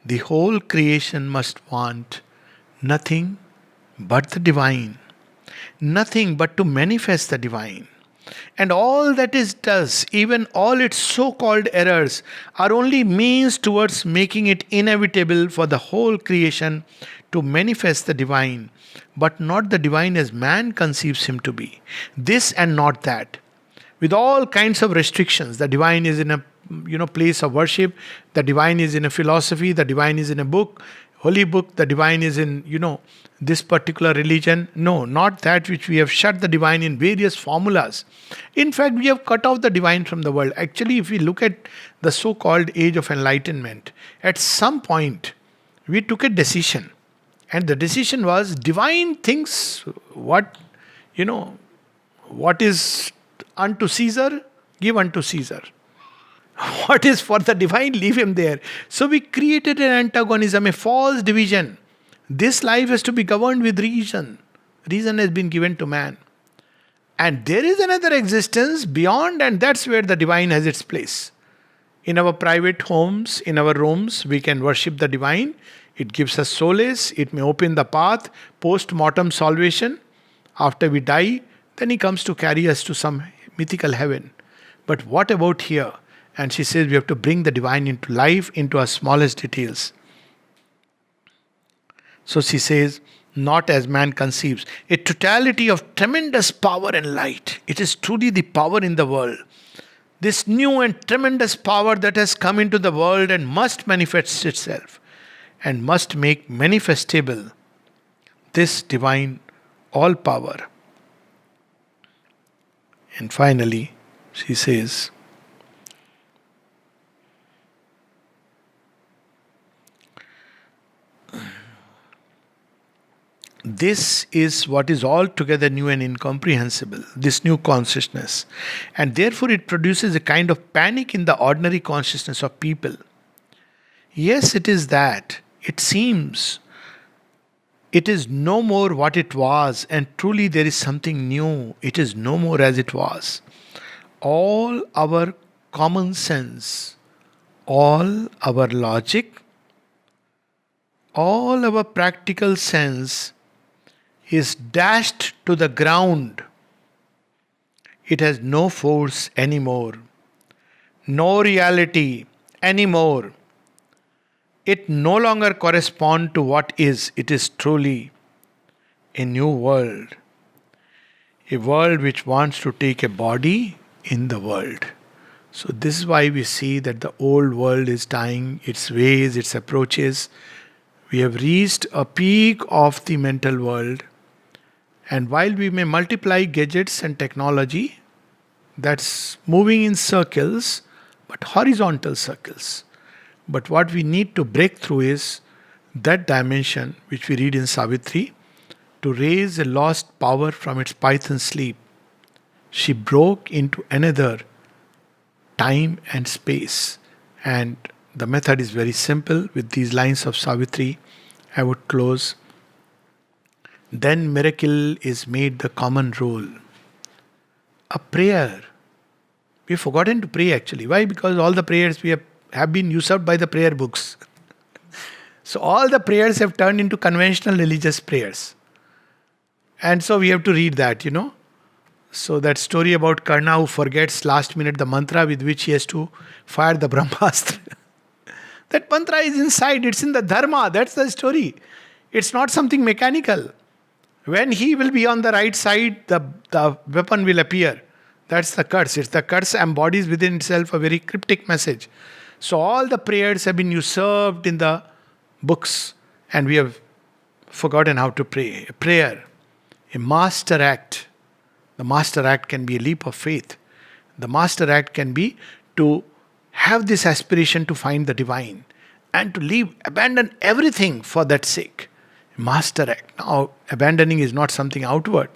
The whole creation must want nothing but the divine, nothing but to manifest the divine. And all that it does, even all its so called errors, are only means towards making it inevitable for the whole creation to manifest the divine, but not the divine as man conceives him to be. This and not that. With all kinds of restrictions, the divine is in a place of worship, the divine is in a philosophy, the divine is in a book, holy book, the divine is in this particular religion. No, not that which we have shut the divine in various formulas. In fact, we have cut off the divine from the world. Actually, if we look at the so-called age of enlightenment, at some point we took a decision, and the decision was divine things what is unto Caesar, give unto Caesar. What is for the divine, leave him there. So we created an antagonism, a false division. This life has to be governed with reason. Reason has been given to man. And there is another existence beyond, and that's where the divine has its place. In our private homes, in our rooms, we can worship the divine. It gives us solace. It may open the path, post mortem salvation. After we die, then he comes to carry us to some mythical heaven. But what about here? And she says we have to bring the divine into life, into our smallest details. So she says, not as man conceives, a totality of tremendous power and light. It is truly the power in the world. This new and tremendous power that has come into the world and must manifest itself and must make manifestable this divine all power. And finally, she says, this is what is altogether new and incomprehensible, this new consciousness. And therefore it produces a kind of panic in the ordinary consciousness of people. Yes, it is that. It seems it is no more what it was, and truly there is something new. It is no more as it was. All our common sense, all our logic, all our practical sense is dashed to the ground. It has no force anymore, no reality anymore. It no longer corresponds to what is. It is truly a new world. A world which wants to take a body in the world. So this is why we see that the old world is dying, its ways, its approaches. We have reached a peak of the mental world. And while we may multiply gadgets and technology, that's moving in circles, but horizontal circles. But what we need to break through is that dimension which we read in Savitri, to raise a lost power from its python sleep. She broke into another time and space. And the method is very simple. With these lines of Savitri, I would close. Then miracle is made the common rule. A prayer. We've forgotten to pray actually. Why? Because all the prayers we have been usurped by the prayer books. So all the prayers have turned into conventional religious prayers. And so we have to read that. So that story about Karna who forgets last minute the mantra with which he has to fire the Brahmastra. That mantra is inside, it's in the dharma, that's the story. It's not something mechanical. When he will be on the right side, the weapon will appear. That's the curse. It's the curse embodies within itself a very cryptic message. So all the prayers have been usurped in the books and we have forgotten how to pray. A prayer, a master act. The master act can be a leap of faith. The master act can be to have this aspiration to find the divine and to abandon everything for that sake. Master act. Now, abandoning is not something outward,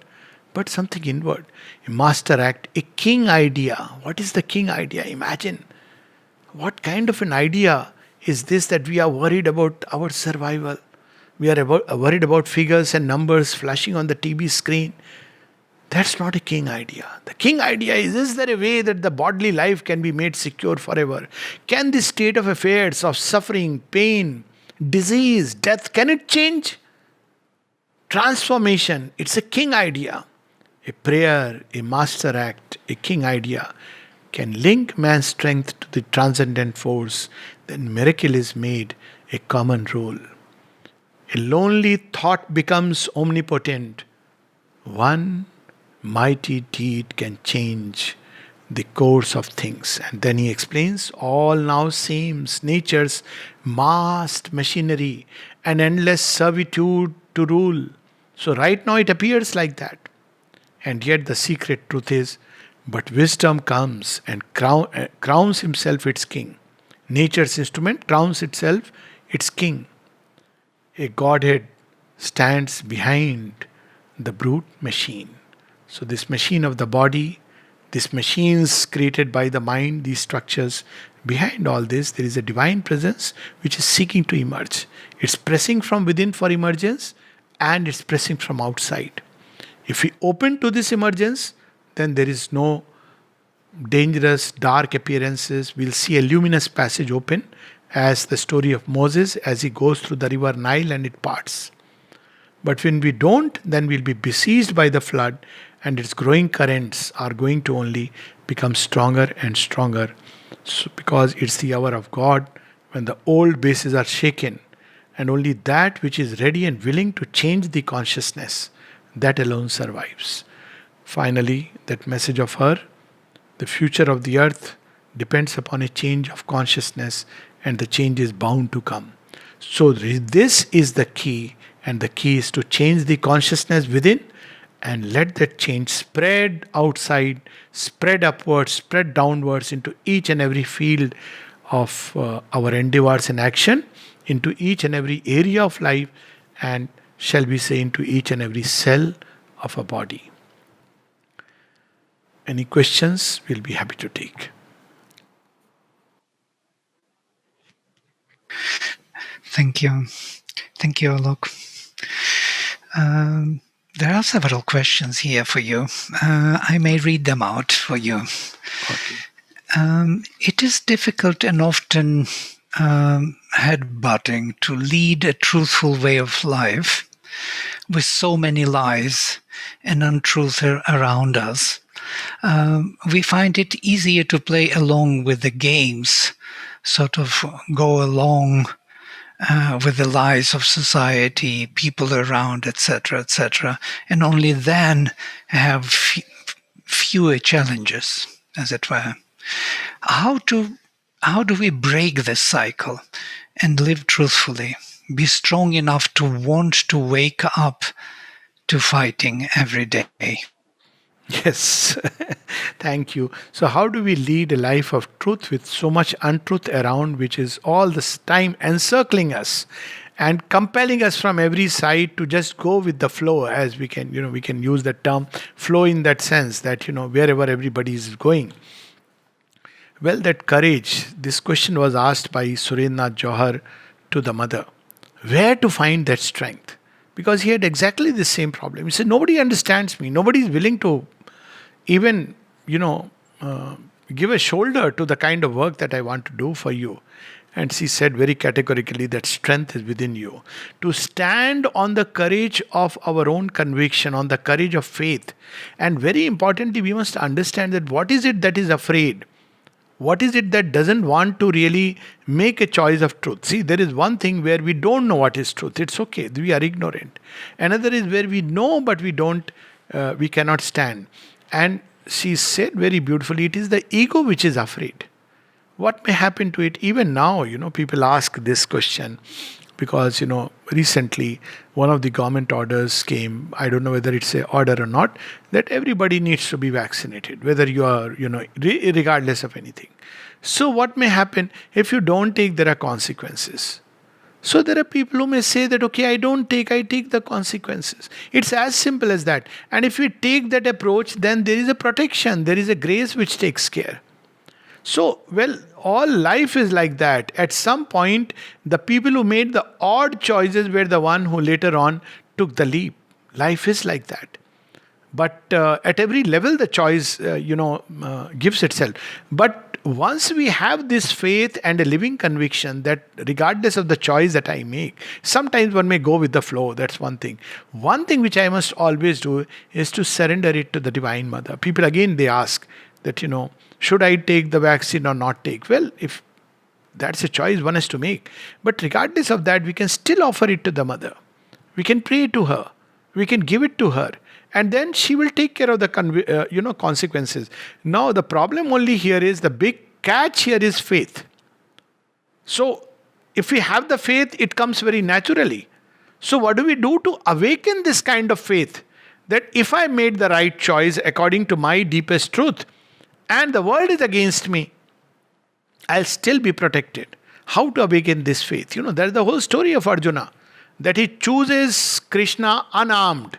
but something inward. A master act, a king idea. What is the king idea? Imagine. What kind of an idea is this that we are worried about our survival? We are worried about figures and numbers flashing on the TV screen. That's not a king idea. The king idea is there a way that the bodily life can be made secure forever? Can this state of affairs, of suffering, pain, disease, death, can it change? Transformation, it's a king idea. A prayer, a master act, a king idea can link man's strength to the transcendent force. Then miracle is made a common rule. A lonely thought becomes omnipotent. One mighty deed can change the course of things. And then he explains, all now seems nature's massed machinery, an endless servitude to rule. So right now it appears like that. And yet the secret truth is, but wisdom comes and crowns himself its king. Nature's instrument crowns itself its king. A godhead stands behind the brute machine. So this machine of the body, these machines created by the mind, these structures, behind all this there is a divine presence which is seeking to emerge. It's pressing from within for emergence and it's pressing from outside. If we open to this emergence, then there is no dangerous, dark appearances. We'll see a luminous passage open as the story of Moses as he goes through the river Nile and it parts. But when we don't, then we'll be besieged by the flood and its growing currents are going to only become stronger and stronger. So because it's the hour of God when the old bases are shaken and only that which is ready and willing to change the consciousness, that alone survives. Finally, that message of her, the future of the earth depends upon a change of consciousness and the change is bound to come. So this is the key, and the key is to change the consciousness within and let that change spread outside, spread upwards, spread downwards into each and every field of our endeavors and action, into each and every area of life, and shall we say into each and every cell of a body. Any questions? We'll be happy to take. Thank you. Thank you, Alok. There are several questions here for you. I may read them out for you. Okay. It is difficult and often headbutting to lead a truthful way of life with so many lies and untruth around us. We find it easier to play along with the games, sort of go along with the lies of society, people around, etc., etc., and only then have fewer challenges, as it were. How do we break this cycle and live truthfully, be strong enough to want to wake up to fighting every day? Yes, thank you. So, how do we lead a life of truth with so much untruth around, which is all this time encircling us and compelling us from every side to just go with the flow, as we can, we can use the term flow in that sense that, wherever everybody is going. Well, that courage, this question was asked by Surendranath Johar to the mother. Where to find that strength? Because he had exactly the same problem. He said, nobody understands me. Nobody is willing to even, you know, uh, give a shoulder to the kind of work that I want to do for you. And she said very categorically that strength is within you. To stand on the courage of our own conviction, on the courage of faith. And very importantly, we must understand that what is it that is afraid? What is it that doesn't want to really make a choice of truth? See, there is one thing where we don't know what is truth. It's okay. We are ignorant. Another is where we know, but we don't, we cannot stand. And she said very beautifully, it is the ego which is afraid. What may happen to it? Even now, people ask this question because, recently one of the government orders came. I don't know whether it's a order or not, that everybody needs to be vaccinated, whether you are, regardless of anything. So what may happen if you don't take? There are consequences. So there are people who may say that, okay, I don't take, I take the consequences. It's as simple as that. And if we take that approach, then there is a protection, there is a grace which takes care. So, well, all life is like that. At some point, the people who made the odd choices were the one who later on took the leap. Life is like that. But at every level, the choice, gives itself. But once we have this faith and a living conviction that regardless of the choice that I make, sometimes one may go with the flow. That's one thing. One thing which I must always do is to surrender it to the Divine Mother. People again, they ask that, should I take the vaccine or not take? Well, if that's a choice one has to make. But regardless of that, we can still offer it to the mother. We can pray to her. We can give it to her. And then she will take care of the consequences. Now, the problem only here is, the big catch here is faith. So, if we have the faith, it comes very naturally. So, what do we do to awaken this kind of faith? That if I made the right choice according to my deepest truth, and the world is against me, I'll still be protected. How to awaken this faith? That's the whole story of Arjuna. That he chooses Krishna unarmed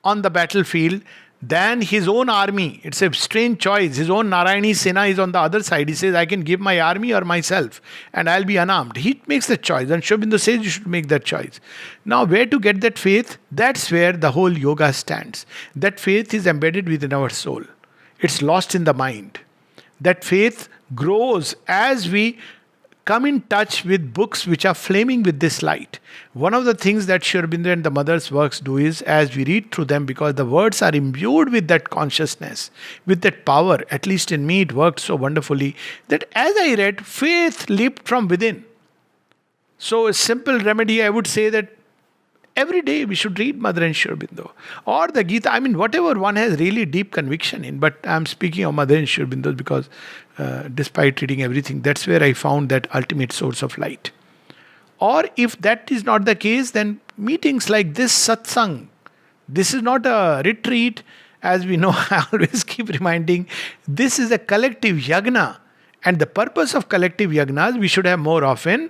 on the battlefield than his own army. It's a strange choice. His own Narayani Sena is on the other side. He says, I can give my army or myself and I'll be unarmed. He makes the choice. And Sri Aurobindo says you should make that choice. Now, where to get that faith? That's where the whole yoga stands. That faith is embedded within our soul. It's lost in the mind. That faith grows as we come in touch with books which are flaming with this light. One of the things that Sri Aurobindo and the mother's works do is, as we read through them, because the words are imbued with that consciousness, with that power, at least in me it worked so wonderfully, that as I read, faith leaped from within. So a simple remedy, I would say that every day we should read Mother and Sri Aurobindo or the Gita. I mean, whatever one has really deep conviction in. But I'm speaking of Mother and Sri Aurobindo because despite reading everything, that's where I found that ultimate source of light. Or if that is not the case, then meetings like this, satsang. This is not a retreat. As we know, I always keep reminding, this is a collective yagna. And the purpose of collective yagnas, we should have more often.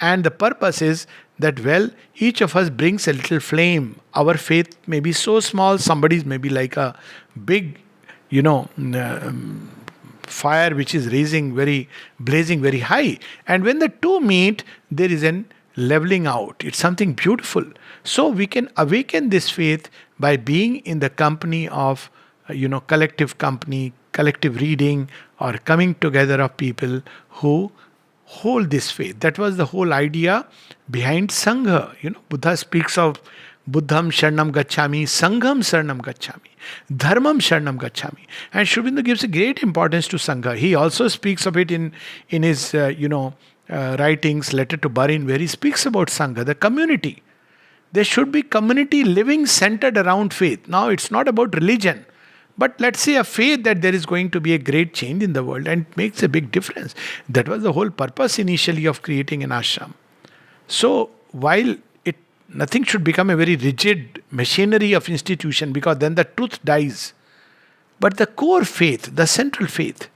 And the purpose is that, well, each of us brings a little flame. Our faith may be so small, somebody's may be like a big, fire which is blazing very high. And when the two meet, there is an leveling out. It's something beautiful. So we can awaken this faith by being in the company of, collective company, collective reading, or coming together of people who hold this faith. That was the whole idea behind Sangha. Buddha speaks of Buddham Sharanam Gacchami, Sangham Sharanam Gacchami, Dharmam Sharanam Gacchami. And Sri Aurobindo gives a great importance to Sangha. He also speaks of it in his, writings, Letter to Barin, where he speaks about Sangha, the community. There should be community living centered around faith. Now, it's not about religion. But let's say a faith that there is going to be a great change in the world, and it makes a big difference. That was the whole purpose initially of creating an ashram. So while nothing should become a very rigid machinery of institution, because then the truth dies. But the core faith, the central faith,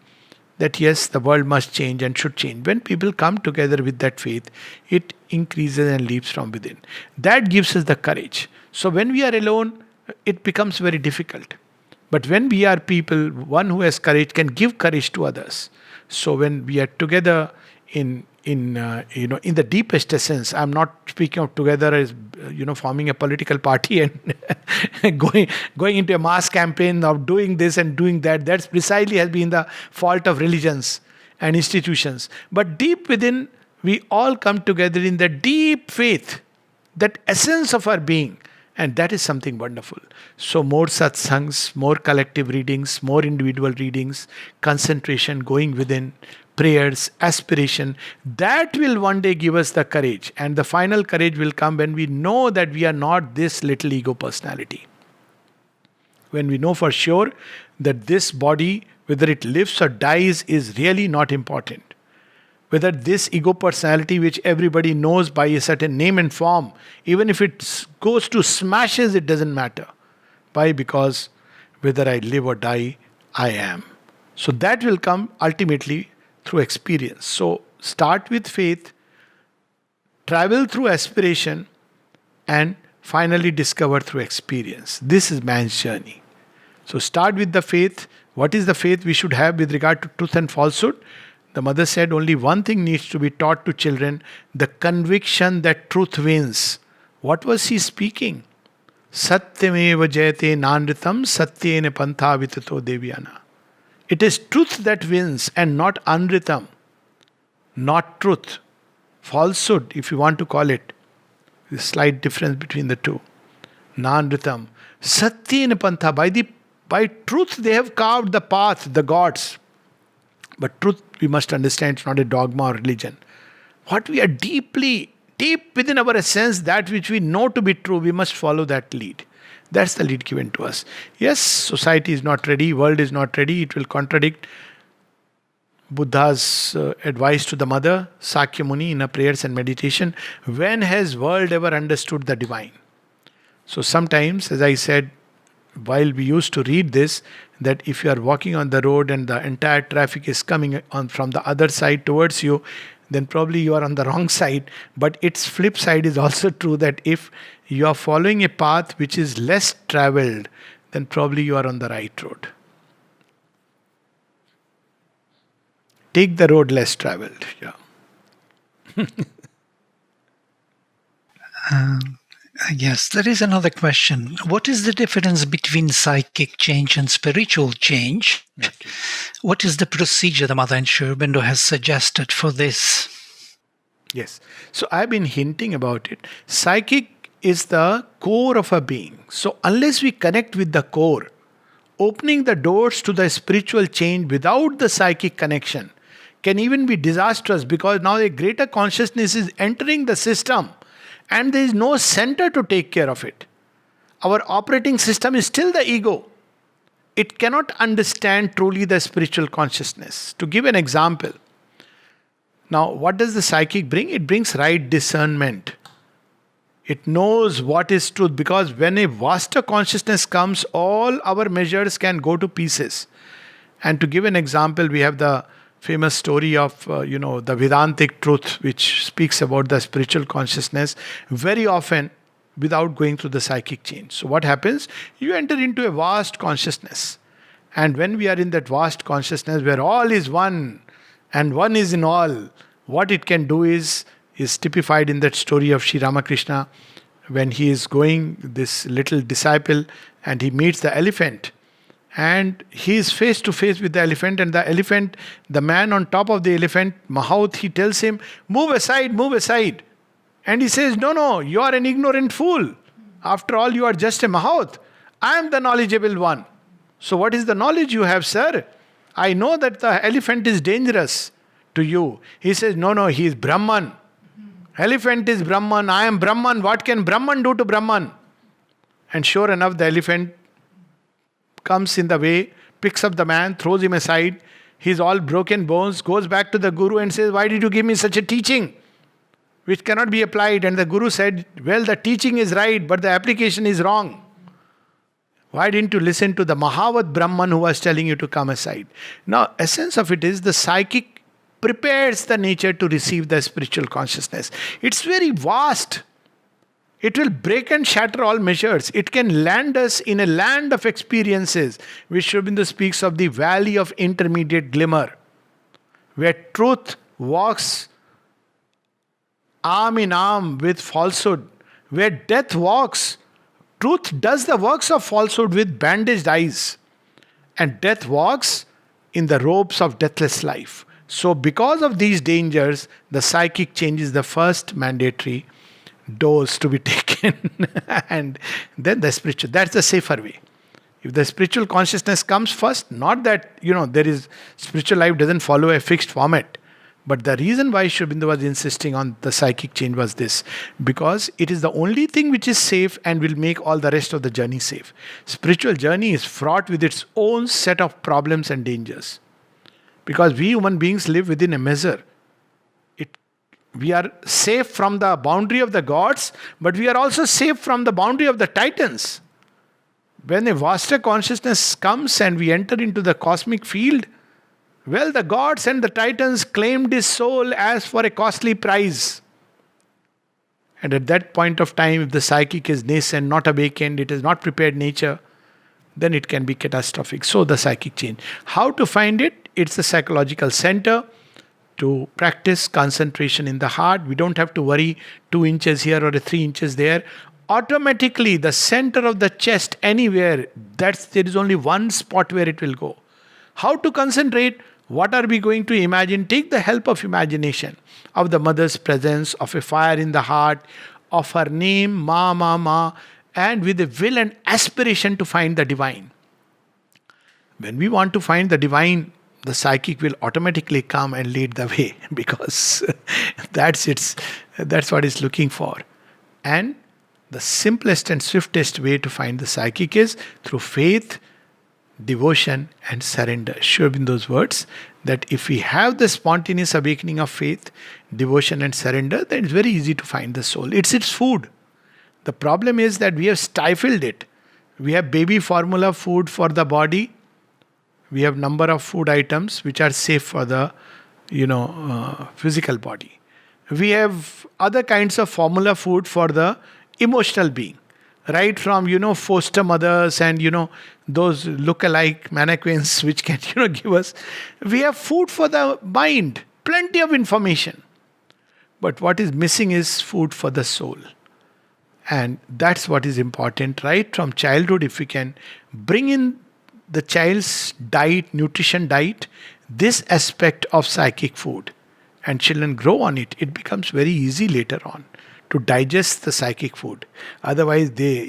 that yes, the world must change and should change. When people come together with that faith, it increases and leaps from within. That gives us the courage. So when we are alone, it becomes very difficult. But when we are people, one who has courage can give courage to others. So when we are together in the deepest essence, I'm not speaking of together as forming a political party and going into a mass campaign of doing this and doing that. That's precisely has been the fault of religions and institutions. But deep within, we all come together in the deep faith, that essence of our being. And that is something wonderful. So more satsangs, more collective readings, more individual readings, concentration, going within, prayers, aspiration, that will one day give us the courage. And the final courage will come when we know that we are not this little ego personality. When we know for sure that this body, whether it lives or dies, is really not important. Whether this ego personality, which everybody knows by a certain name and form, even if it goes to smashes, it doesn't matter. Why? Because whether I live or die, I am. So that will come ultimately through experience. So start with faith, travel through aspiration, and finally discover through experience. This is man's journey. So start with the faith. What is the faith we should have with regard to truth and falsehood? The mother said only one thing needs to be taught to children: the conviction that truth wins. What was she speaking? Satyameva jayate nanritam satyene pantha vitato devyana. It is truth that wins and not anritam, not truth. Falsehood, if you want to call it. There's a slight difference between the two. Nanritam. Satyene pantha. By truth they have carved the path, the gods. But truth, we must understand, it's not a dogma or religion. What we are deep within our essence, that which we know to be true, we must follow that lead. That's the lead given to us. Yes, society is not ready, world is not ready, it will contradict Buddha's advice to the mother, Sakya Muni, in her prayers and meditation. When has world ever understood the divine? So sometimes, as I said, while we used to read this, that if you are walking on the road and the entire traffic is coming on from the other side towards you, then probably you are on the wrong side. But its flip side is also true, that if you are following a path which is less traveled, then probably you are on the right road. Take the road less traveled. Yeah. Yes, there is another question. What is the difference between psychic change and spiritual change? Okay. What is the procedure the Mother and Sri Aurobindo has suggested for this? Yes. So I've been hinting about it. Psychic is the core of our being. So unless we connect with the core, opening the doors to the spiritual change without the psychic connection can even be disastrous, because now a greater consciousness is entering the system and there is no center to take care of it. Our operating system is still the ego. It cannot understand truly the spiritual consciousness. To give an example, now what does the psychic bring? It brings right discernment. It knows what is truth, because when a vaster consciousness comes, all our measures can go to pieces. And to give an example, we have the famous story of the Vedantic truth, which speaks about the spiritual consciousness, very often without going through the psychic change. So what happens? You enter into a vast consciousness, and when we are in that vast consciousness where all is one and one is in all, what it can do is typified in that story of Sri Ramakrishna, when he is going, this little disciple, and he meets the elephant. And he is face to face with the elephant, and the man on top of the elephant, Mahout, he tells him, move aside, move aside. And he says, no, you are an ignorant fool. After all, you are just a Mahout. I am the knowledgeable one. So what is the knowledge you have, sir? I know that the elephant is dangerous to you. He says, no, he is Brahman. Elephant is Brahman, I am Brahman. What can Brahman do to Brahman? And sure enough, the elephant comes in the way, picks up the man, throws him aside. He's all broken bones, goes back to the Guru and says, why did you give me such a teaching which cannot be applied? And the Guru said, well, the teaching is right, but the application is wrong. Why didn't you listen to the Mahavad Brahman who was telling you to come aside? Now, essence of it is the psychic prepares the nature to receive the spiritual consciousness. It's very vast. It will break and shatter all measures. It can land us in a land of experiences, which Sri Aurobindo speaks of the valley of intermediate glimmer, where truth walks arm in arm with falsehood, where death walks. Truth does the works of falsehood with bandaged eyes, and death walks in the robes of deathless life. So, because of these dangers, the psychic change is the first mandatory dose to be taken, and then the spiritual. That's the safer way. If the spiritual consciousness comes first, not that there is spiritual life doesn't follow a fixed format. But the reason why Sri Aurobindo was insisting on the psychic change was this, because it is the only thing which is safe and will make all the rest of the journey safe. Spiritual journey is fraught with its own set of problems and dangers. Because we human beings live within a measure. We are safe from the boundary of the gods, but we are also safe from the boundary of the titans. When a vaster consciousness comes and we enter into the cosmic field, well, the gods and the titans claimed his soul as for a costly prize. And at that point of time, if the psychic is nascent, not awakened, it is not prepared nature, then it can be catastrophic. So the psychic change. How to find it? It's the psychological center. To practice concentration in the heart, we don't have to worry 2 inches here or 3 inches there. Automatically, the center of the chest, anywhere, there is only one spot where it will go. How to concentrate? What are we going to imagine? Take the help of imagination, of the mother's presence, of a fire in the heart, of her name, Ma, Ma, Ma, and with a will and aspiration to find the divine. When we want to find the divine, the psychic will automatically come and lead the way, because that's what it's looking for. And the simplest and swiftest way to find the psychic is through faith, devotion, and surrender. Sri Aurobindo's words that if we have the spontaneous awakening of faith, devotion, and surrender, then it's very easy to find the soul. It's its food. The problem is that we have stifled it. We have baby formula food for the body. We have number of food items which are safe for the physical body. We have other kinds of formula food for the emotional being, right from foster mothers and those look-alike mannequins which can give us. We have food for the mind, plenty of information, but what is missing is food for the soul. And that's what is important. Right from childhood, if we can bring in the child's diet, nutrition diet, this aspect of psychic food, and children grow on it, it becomes very easy later on to digest the psychic food. Otherwise, they,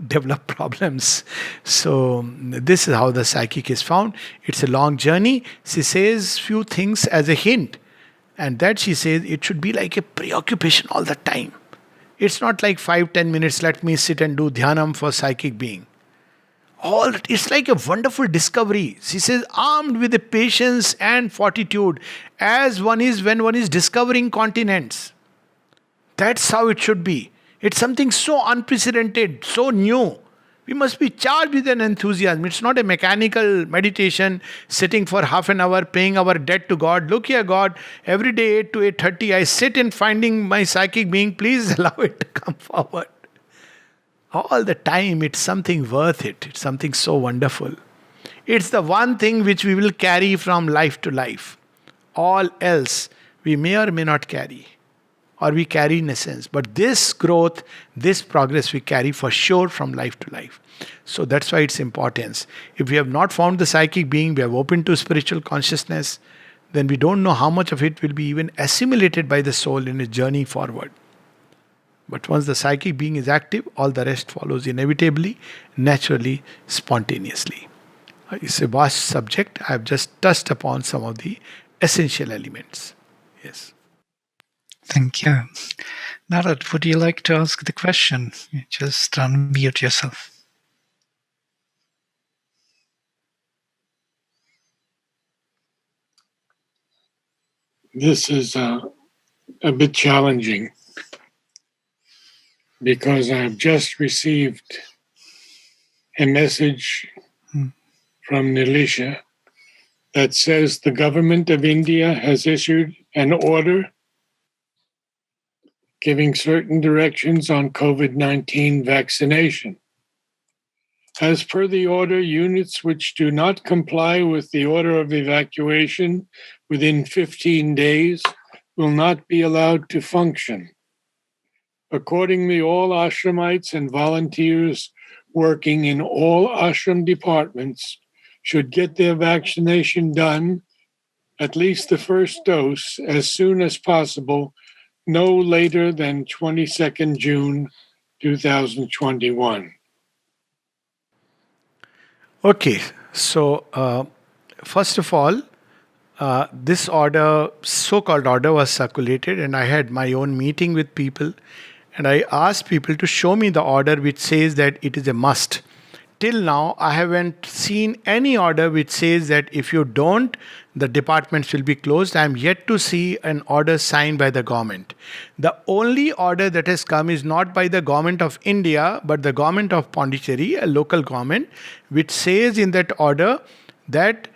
develop problems. So this is how the psychic is found. It's a long journey. She says few things as a hint, and that she says it should be like a preoccupation all the time. It's not like 5-10 minutes, let me sit and do dhyanam for psychic being. It's like a wonderful discovery. She says, armed with the patience and fortitude, as one is when one is discovering continents. That's how it should be. It's something so unprecedented, so new. We must be charged with an enthusiasm. It's not a mechanical meditation, sitting for half an hour, paying our debt to God. Look here, God, every day 8 to 8:30, I sit in finding my psychic being. Please allow it to come forward. All the time, it's something worth it. It's something so wonderful. It's the one thing which we will carry from life to life. All else, we may or may not carry. Or we carry in a sense. But this growth, this progress we carry for sure from life to life. So that's why its importance. If we have not found the psychic being, we have opened to spiritual consciousness, then we don't know how much of it will be even assimilated by the soul in its journey forward. But once the psychic being is active, all the rest follows inevitably, naturally, spontaneously. It's a vast subject. I have just touched upon some of the essential elements. Yes. Thank you. Narad, would you like to ask the question? You just unmute yourself. This is a bit challenging because I've just received a message from Nilisha that says the government of India has issued an order giving certain directions on COVID-19 vaccination. As per the order, units which do not comply with the order of evacuation within 15 days will not be allowed to function. Accordingly, all ashramites and volunteers working in all ashram departments should get their vaccination done, at least the first dose, as soon as possible, no later than 22nd June 2021. Okay, so first of all, this order, so-called order, was circulated, and I had my own meeting with people, and I asked people to show me the order which says that it is a must. Till now, I haven't seen any order which says that if you don't, the departments will be closed. I am yet to see an order signed by the government. The only order that has come is not by the government of India, but the government of Pondicherry, a local government, which says in that order that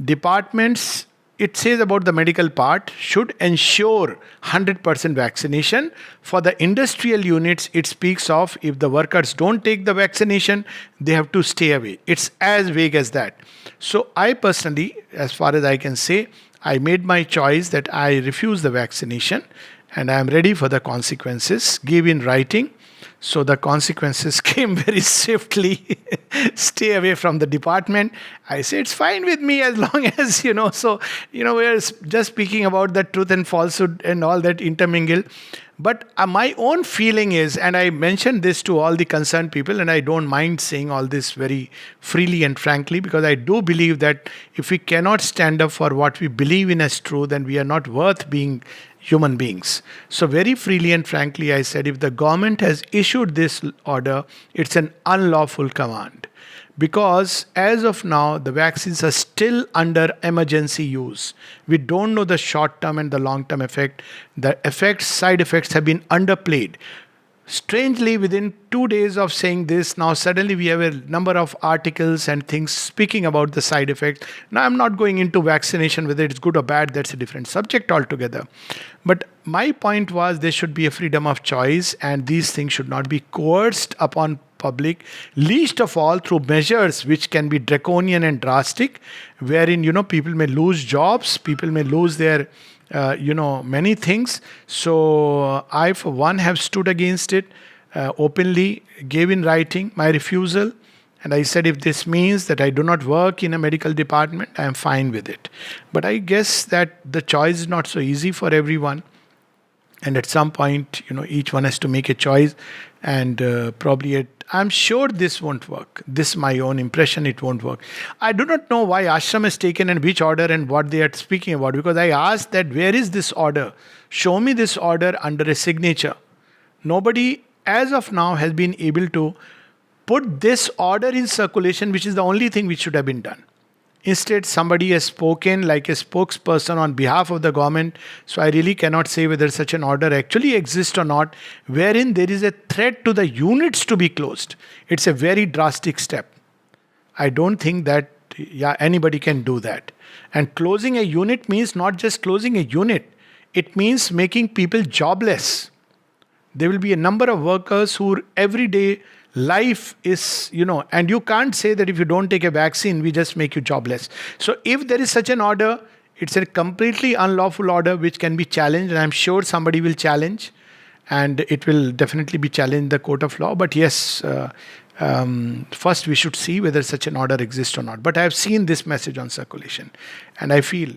departments, it says about the medical part, should ensure 100% vaccination. For the industrial units, it speaks of if the workers don't take the vaccination, they have to stay away. It's as vague as that. So I personally, as far as I can say, I made my choice that I refuse the vaccination and I am ready for the consequences, give in writing. So the consequences came very swiftly. Stay away from the department. I say it's fine with me as long as, so, we're just speaking about the truth and falsehood and all that intermingle. But my own feeling is, and I mentioned this to all the concerned people, and I don't mind saying all this very freely and frankly, because I do believe that if we cannot stand up for what we believe in as true, then we are not worth being human beings. So very freely and frankly, I said, if the government has issued this order, it's an unlawful command. Because as of now, the vaccines are still under emergency use. We don't know the short term and the long term effect. The side effects have been underplayed. Strangely, within 2 days of saying this, now suddenly we have a number of articles and things speaking about the side effects. Now, I'm not going into vaccination, whether it's good or bad, that's a different subject altogether. But my point was there should be a freedom of choice, and these things should not be coerced upon public, least of all through measures which can be draconian and drastic, wherein, people may lose jobs, people may lose their many things. So I, for one, have stood against it openly, gave in writing my refusal. And I said, if this means that I do not work in a medical department, I am fine with it. But I guess that the choice is not so easy for everyone. And at some point, each one has to make a choice. And probably I'm sure this won't work. This is my own impression, it won't work. I do not know why ashram has taken and which order and what they are speaking about. Because I asked that, where is this order? Show me this order under a signature. Nobody, as of now, has been able to put this order in circulation, which is the only thing which should have been done. Instead, somebody has spoken like a spokesperson on behalf of the government. So I really cannot say whether such an order actually exists or not, wherein there is a threat to the units to be closed. It's a very drastic step. I don't think that anybody can do that. And closing a unit means not just closing a unit. It means making people jobless. There will be a number of workers who every day life is, and you can't say that if you don't take a vaccine, we just make you jobless. So if there is such an order, it's a completely unlawful order which can be challenged, and I'm sure somebody will challenge, and it will definitely be challenged in the court of law. But yes, first we should see whether such an order exists or not. But I have seen this message on circulation, and I feel,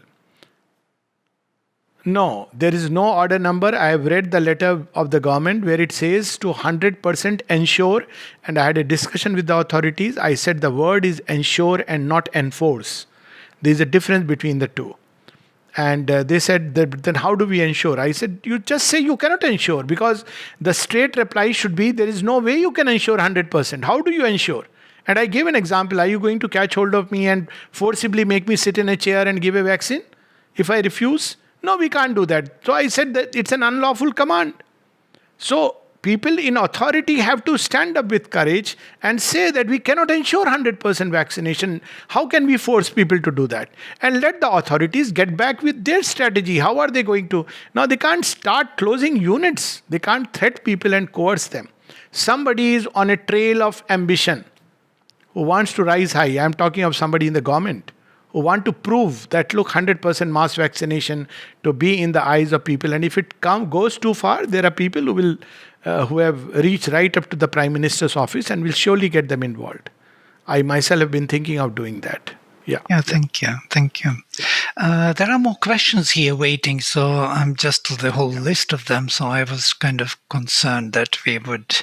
no, there is no order number. I have read the letter of the government where it says to 100% ensure, and I had a discussion with the authorities. I said the word is ensure and not enforce. There is a difference between the two. And they said, that, then how do we ensure? I said, you just say you cannot ensure, because the straight reply should be, there is no way you can ensure 100%. How do you ensure? And I gave an example. Are you going to catch hold of me and forcibly make me sit in a chair and give a vaccine if I refuse? No, we can't do that. So I said that it's an unlawful command. So people in authority have to stand up with courage and say that we cannot ensure 100% vaccination. How can we force people to do that? And let the authorities get back with their strategy. How are they going to? Now, they can't start closing units. They can't threat people and coerce them. Somebody is on a trail of ambition who wants to rise high. I'm talking of somebody in the government who want to prove that, look, 100% mass vaccination to be in the eyes of people. And if it goes too far, there are people who have reached right up to the Prime Minister's office and will surely get them involved. I myself have been thinking of doing that. Yeah. Yeah, thank you. Thank you. There are more questions here waiting, so I'm just the whole list of them. So I was kind of concerned that we would.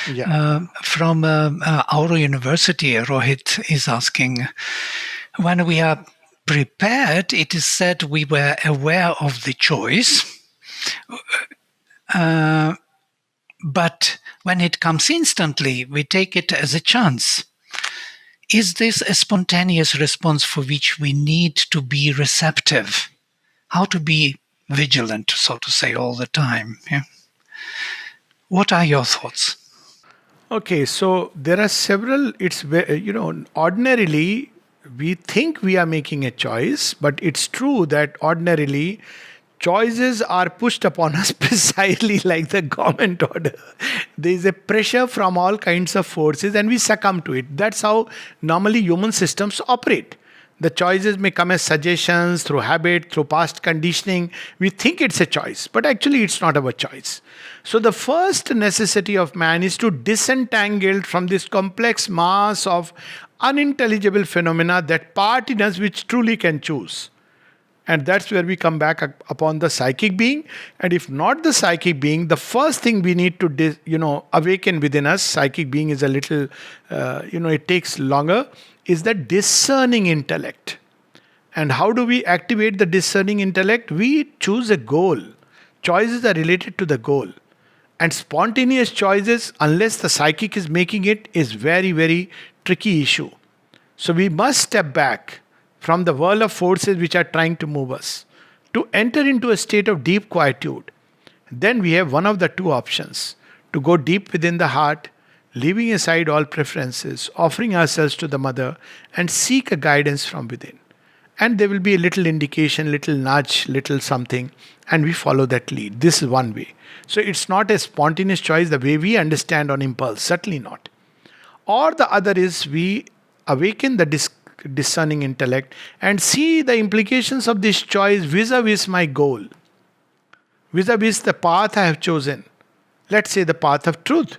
Yeah. From our university, Rohit is asking, when we are prepared, it is said we were aware of the choice. But when it comes instantly, we take it as a chance. Is this a spontaneous response for which we need to be receptive? How to be vigilant, so to say, all the time? Yeah? What are your thoughts? Okay, so there are several. Ordinarily, we think we are making a choice, but it's true that ordinarily choices are pushed upon us precisely like the government order. There is a pressure from all kinds of forces and we succumb to it. That's how normally human systems operate. The choices may come as suggestions, through habit, through past conditioning. We think it's a choice, but actually it's not our choice. So the first necessity of man is to disentangle from this complex mass of unintelligible phenomena that part in us which truly can choose. And that's where we come back upon the psychic being. And if not the psychic being, the first thing we need to, awaken within us, psychic being is a little, it takes longer, is the discerning intellect. And how do we activate the discerning intellect? We choose a goal. Choices are related to the goal. And spontaneous choices, unless the psychic is making it, is very, very tricky issue. So we must step back from the whirl of forces which are trying to move us to enter into a state of deep quietude. Then we have one of the two options: to go deep within the heart, leaving aside all preferences, offering ourselves to the mother and seek a guidance from within. And there will be a little indication, little nudge, little something, and we follow that lead. This is one way. So it's not a spontaneous choice the way we understand on impulse, certainly not. Or the other is we awaken the discerning intellect and see the implications of this choice vis-a-vis my goal, vis-a-vis the path I have chosen. Let's say the path of truth.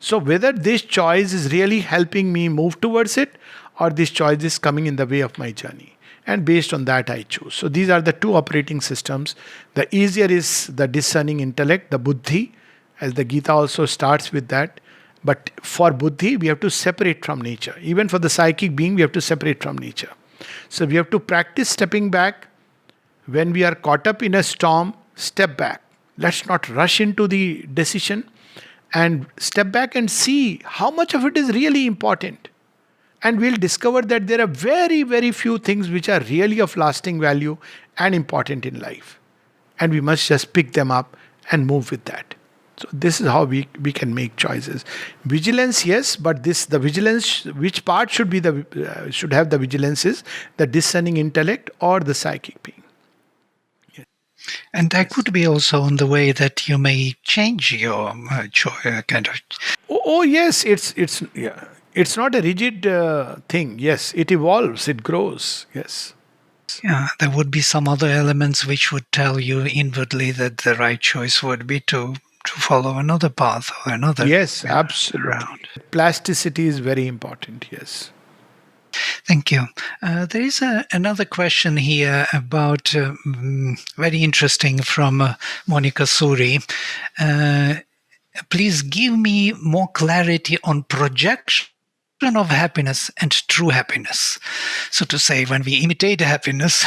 So whether this choice is really helping me move towards it, or this choice is coming in the way of my journey. And based on that I choose. So these are the two operating systems. The easier is the discerning intellect, the buddhi, as the Gita also starts with that. But for buddhi, we have to separate from nature. Even for the psychic being, we have to separate from nature. So we have to practice stepping back. When we are caught up in a storm, step back. Let's not rush into the decision, and step back and see how much of it is really important. And we'll discover that there are very, very few things which are really of lasting value and important in life. And we must just pick them up and move with that. So this is how we can make choices. Vigilance, yes, but the vigilance, which part should have the vigilance is the discerning intellect or the psychic being. Yes. And that could be also on the way that you may change your kind of. Oh yes, it's not a rigid thing. Yes, it evolves, it grows. Yes. Yeah, there would be some other elements which would tell you inwardly that the right choice would be to follow another path or another. Yes, absolutely. Route. Plasticity is very important. Yes. Thank you. There is another question here about very interesting from Monica Suri. Please give me more clarity on projection of happiness and true happiness. So to say, when we imitate happiness,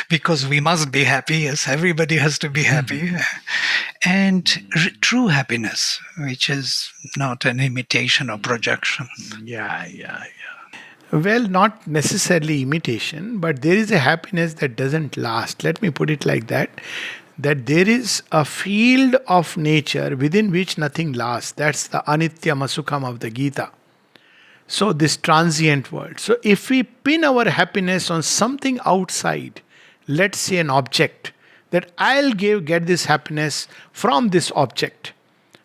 because we must be happy, yes, everybody has to be happy, and true happiness, which is not an imitation or projection. Yeah. Well, not necessarily imitation, but there is a happiness that doesn't last. Let me put it like that. that there is a field of nature within which nothing lasts. That's the Anitya Masukham of the Gita. So, this transient world. So, if we pin our happiness on something outside, let's say an object, that get this happiness from this object,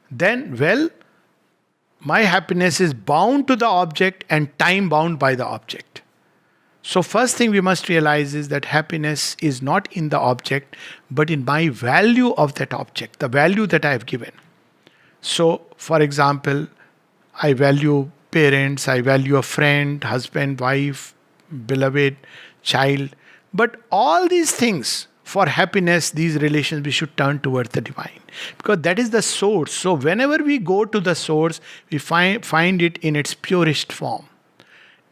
then, well, my happiness is bound to the object and time bound by the object. So, first thing we must realize is that happiness is not in the object, but in my value of that object, the value that I have given. So, for example, I value parents, I value a friend, husband, wife, beloved, child. But all these things, for happiness, these relations, we should turn towards the divine. Because that is the source. So, whenever we go to the source, we find it in its purest form.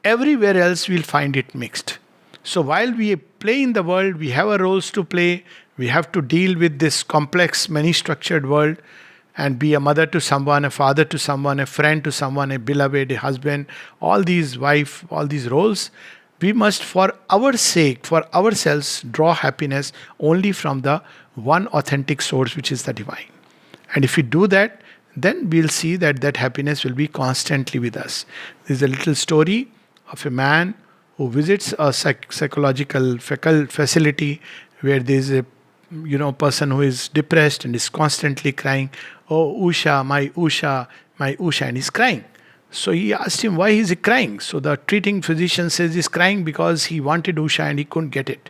Everywhere else we'll find it mixed. So while we play in the world, we have our roles to play. We have to deal with this complex, many-structured world and be a mother to someone, a father to someone, a friend to someone, a beloved, a husband, all these wife, all these roles. We must, for our sake, for ourselves, draw happiness only from the one authentic source, which is the divine. And if we do that, then we'll see that that happiness will be constantly with us. There's a little story of a man who visits a psychological facility where there's a person who is depressed and is constantly crying, "Oh Usha, my Usha," and he's crying. So he asked him why is he crying. So the treating physician says he's crying because he wanted Usha and he couldn't get it.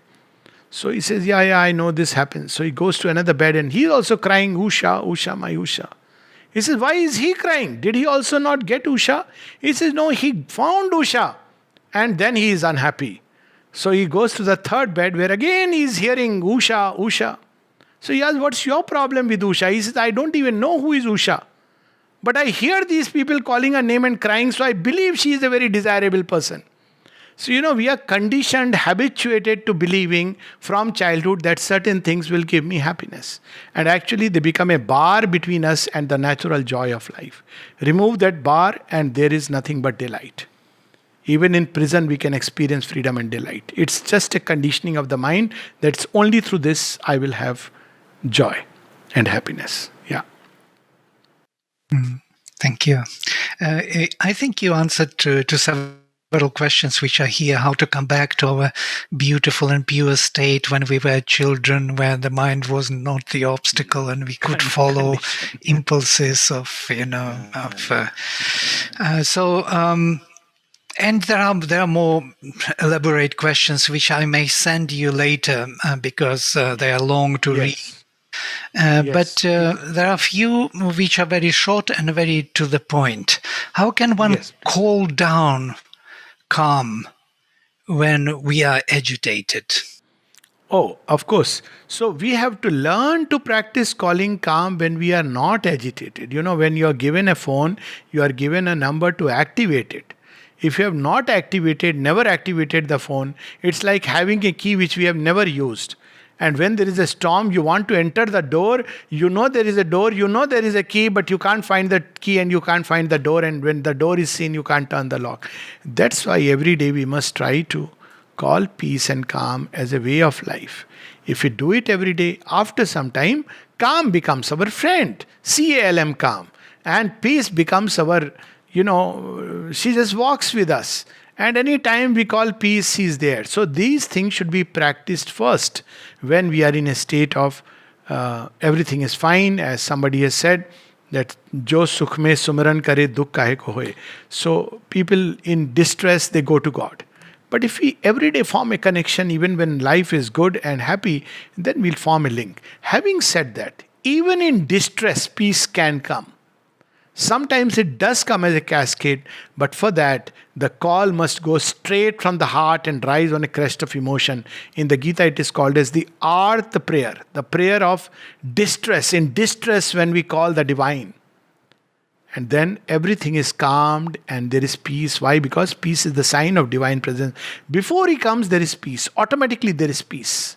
So he says, yeah, I know this happens. So he goes to another bed and he's also crying, Usha, my Usha. He says, why is he crying? Did he also not get Usha? He says, no, he found Usha. And then he is unhappy. So he goes to the third bed where again he is hearing Usha. So he asks, what's your problem with Usha? He says, I don't even know who is Usha. But I hear these people calling her name and crying, so I believe she is a very desirable person. So, we are conditioned, habituated to believing from childhood that certain things will give me happiness. And actually, they become a bar between us and the natural joy of life. Remove that bar and there is nothing but delight. Even in prison, we can experience freedom and delight. It's just a conditioning of the mind that's only through this I will have joy and happiness. Yeah. Thank you. I think you answered to several questions which are here. How to come back to our beautiful and pure state when we were children, where the mind was not the obstacle and we could follow impulses and there are more elaborate questions which I may send you later because they are long to read. But there are a few which are very short and very to the point. How can one call down calm when we are agitated? Oh, of course. So we have to learn to practice calling calm when we are not agitated. When you are given a phone, you are given a number to activate it. If you have not never activated the phone, it's like having a key which we have never used. And when there is a storm, you want to enter the door, there is a door, there is a key, but you can't find the key and you can't find the door. And when the door is seen, you can't turn the lock. That's why every day we must try to call peace and calm as a way of life. If we do it every day, after some time, calm becomes our friend. CALM, calm. And peace becomes our, she just walks with us. And any time we call peace, she is there. So these things should be practiced first when we are in a state of everything is fine, as somebody has said, that jo sukh mein sumran kare dukh kahe ko hoye. So people in distress, they go to God. But if we every day form a connection, even when life is good and happy, then we'll form a link. Having said that, even in distress, peace can come. Sometimes it does come as a cascade, but for that, the call must go straight from the heart and rise on a crest of emotion. In the Gita, it is called as the Artha prayer, the prayer of distress. In distress, when we call the divine. And then everything is calmed and there is peace. Why? Because peace is the sign of divine presence. Before he comes, there is peace. Automatically, there is peace.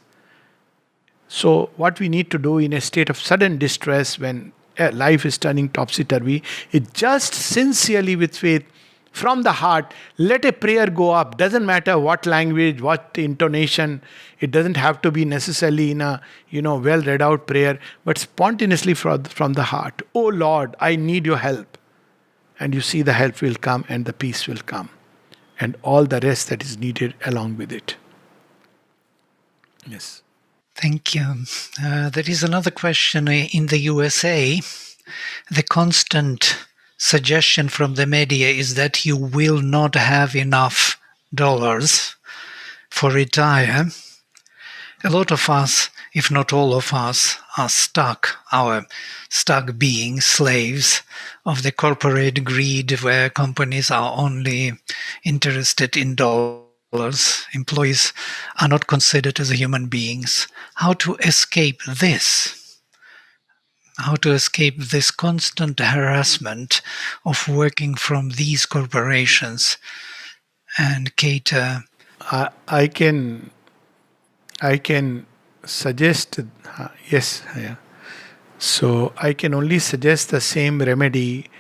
So, what we need to do in a state of sudden distress when life is turning topsy-turvy, is just sincerely with faith From the heart, let a prayer go up. Doesn't matter what language, what intonation. It doesn't have to be necessarily in a well read out prayer, but spontaneously from the heart. Oh Lord, I need your help. And you see the help will come and the peace will come. And all the rest that is needed along with it. Yes. Thank you. There is another question in the USA. The constant suggestion from the media is that you will not have enough dollars for retire. A lot of us, if not all of us, are stuck being slaves of the corporate greed where companies are only interested in dollars. Employees are not considered as human beings. How to escape this? How to escape this constant harassment of working from these corporations and cater? I can suggest, yes, yeah. So I can only suggest the same remedy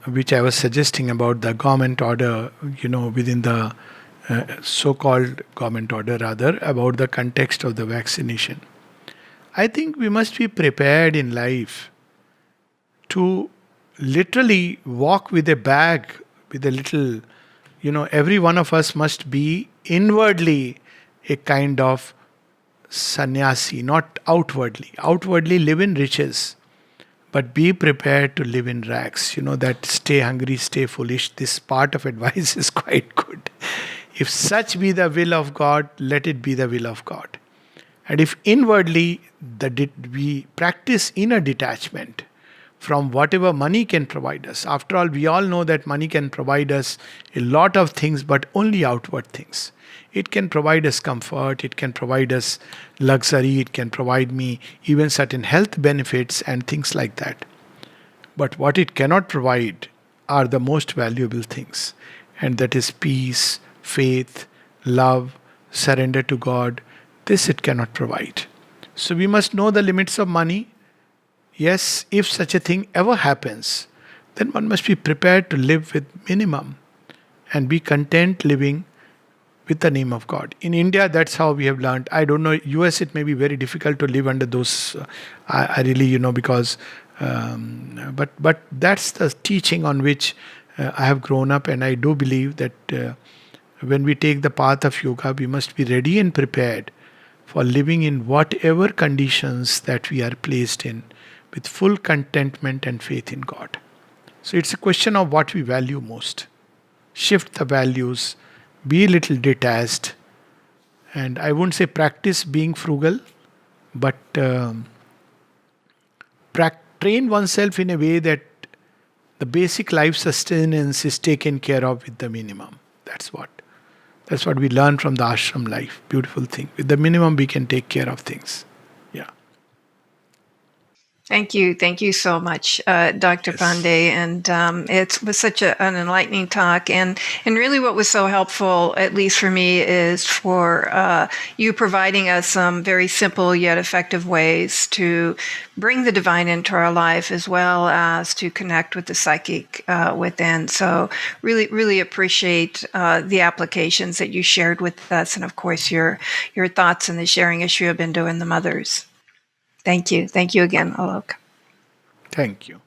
which I was suggesting about the government order, within the so-called government order, rather, about the context of the vaccination. I think we must be prepared in life to literally walk with a bag, with a little, every one of us must be inwardly a kind of sannyasi, not outwardly. Outwardly live in riches, but be prepared to live in rags. That stay hungry, stay foolish. This part of advice is quite good. If such be the will of God, let it be the will of God. And if inwardly we practice inner detachment from whatever money can provide us. After all, we all know that money can provide us a lot of things, but only outward things. It can provide us comfort, it can provide us luxury, it can provide me even certain health benefits and things like that. But what it cannot provide are the most valuable things, and that is peace, faith, love, surrender to God. This it cannot provide. So we must know the limits of money. Yes, if such a thing ever happens, then one must be prepared to live with minimum and be content living with the name of God. In India, that's how we have learned. I don't know, US, it may be very difficult to live under those. I really, because, but that's the teaching on which I have grown up, and I do believe that when we take the path of yoga, we must be ready and prepared for living in whatever conditions that we are placed in, with full contentment and faith in God. So it's a question of what we value most. Shift the values, be a little detached, and I wouldn't say practice being frugal, but train oneself in a way that the basic life sustenance is taken care of with the minimum. That's what we learn from the ashram life. Beautiful thing. With the minimum, we can take care of things. Yeah. Thank you. Thank you so much, Dr. Yes. Pandey. And it was such an enlightening talk. And really what was so helpful, at least for me, is for you providing us some very simple yet effective ways to bring the divine into our life, as well as to connect with the psychic within. So really, really appreciate the applications that you shared with us. And of course, your thoughts and the sharing as you have been doing the mothers. Thank you. Thank you again, Alok. Thank you.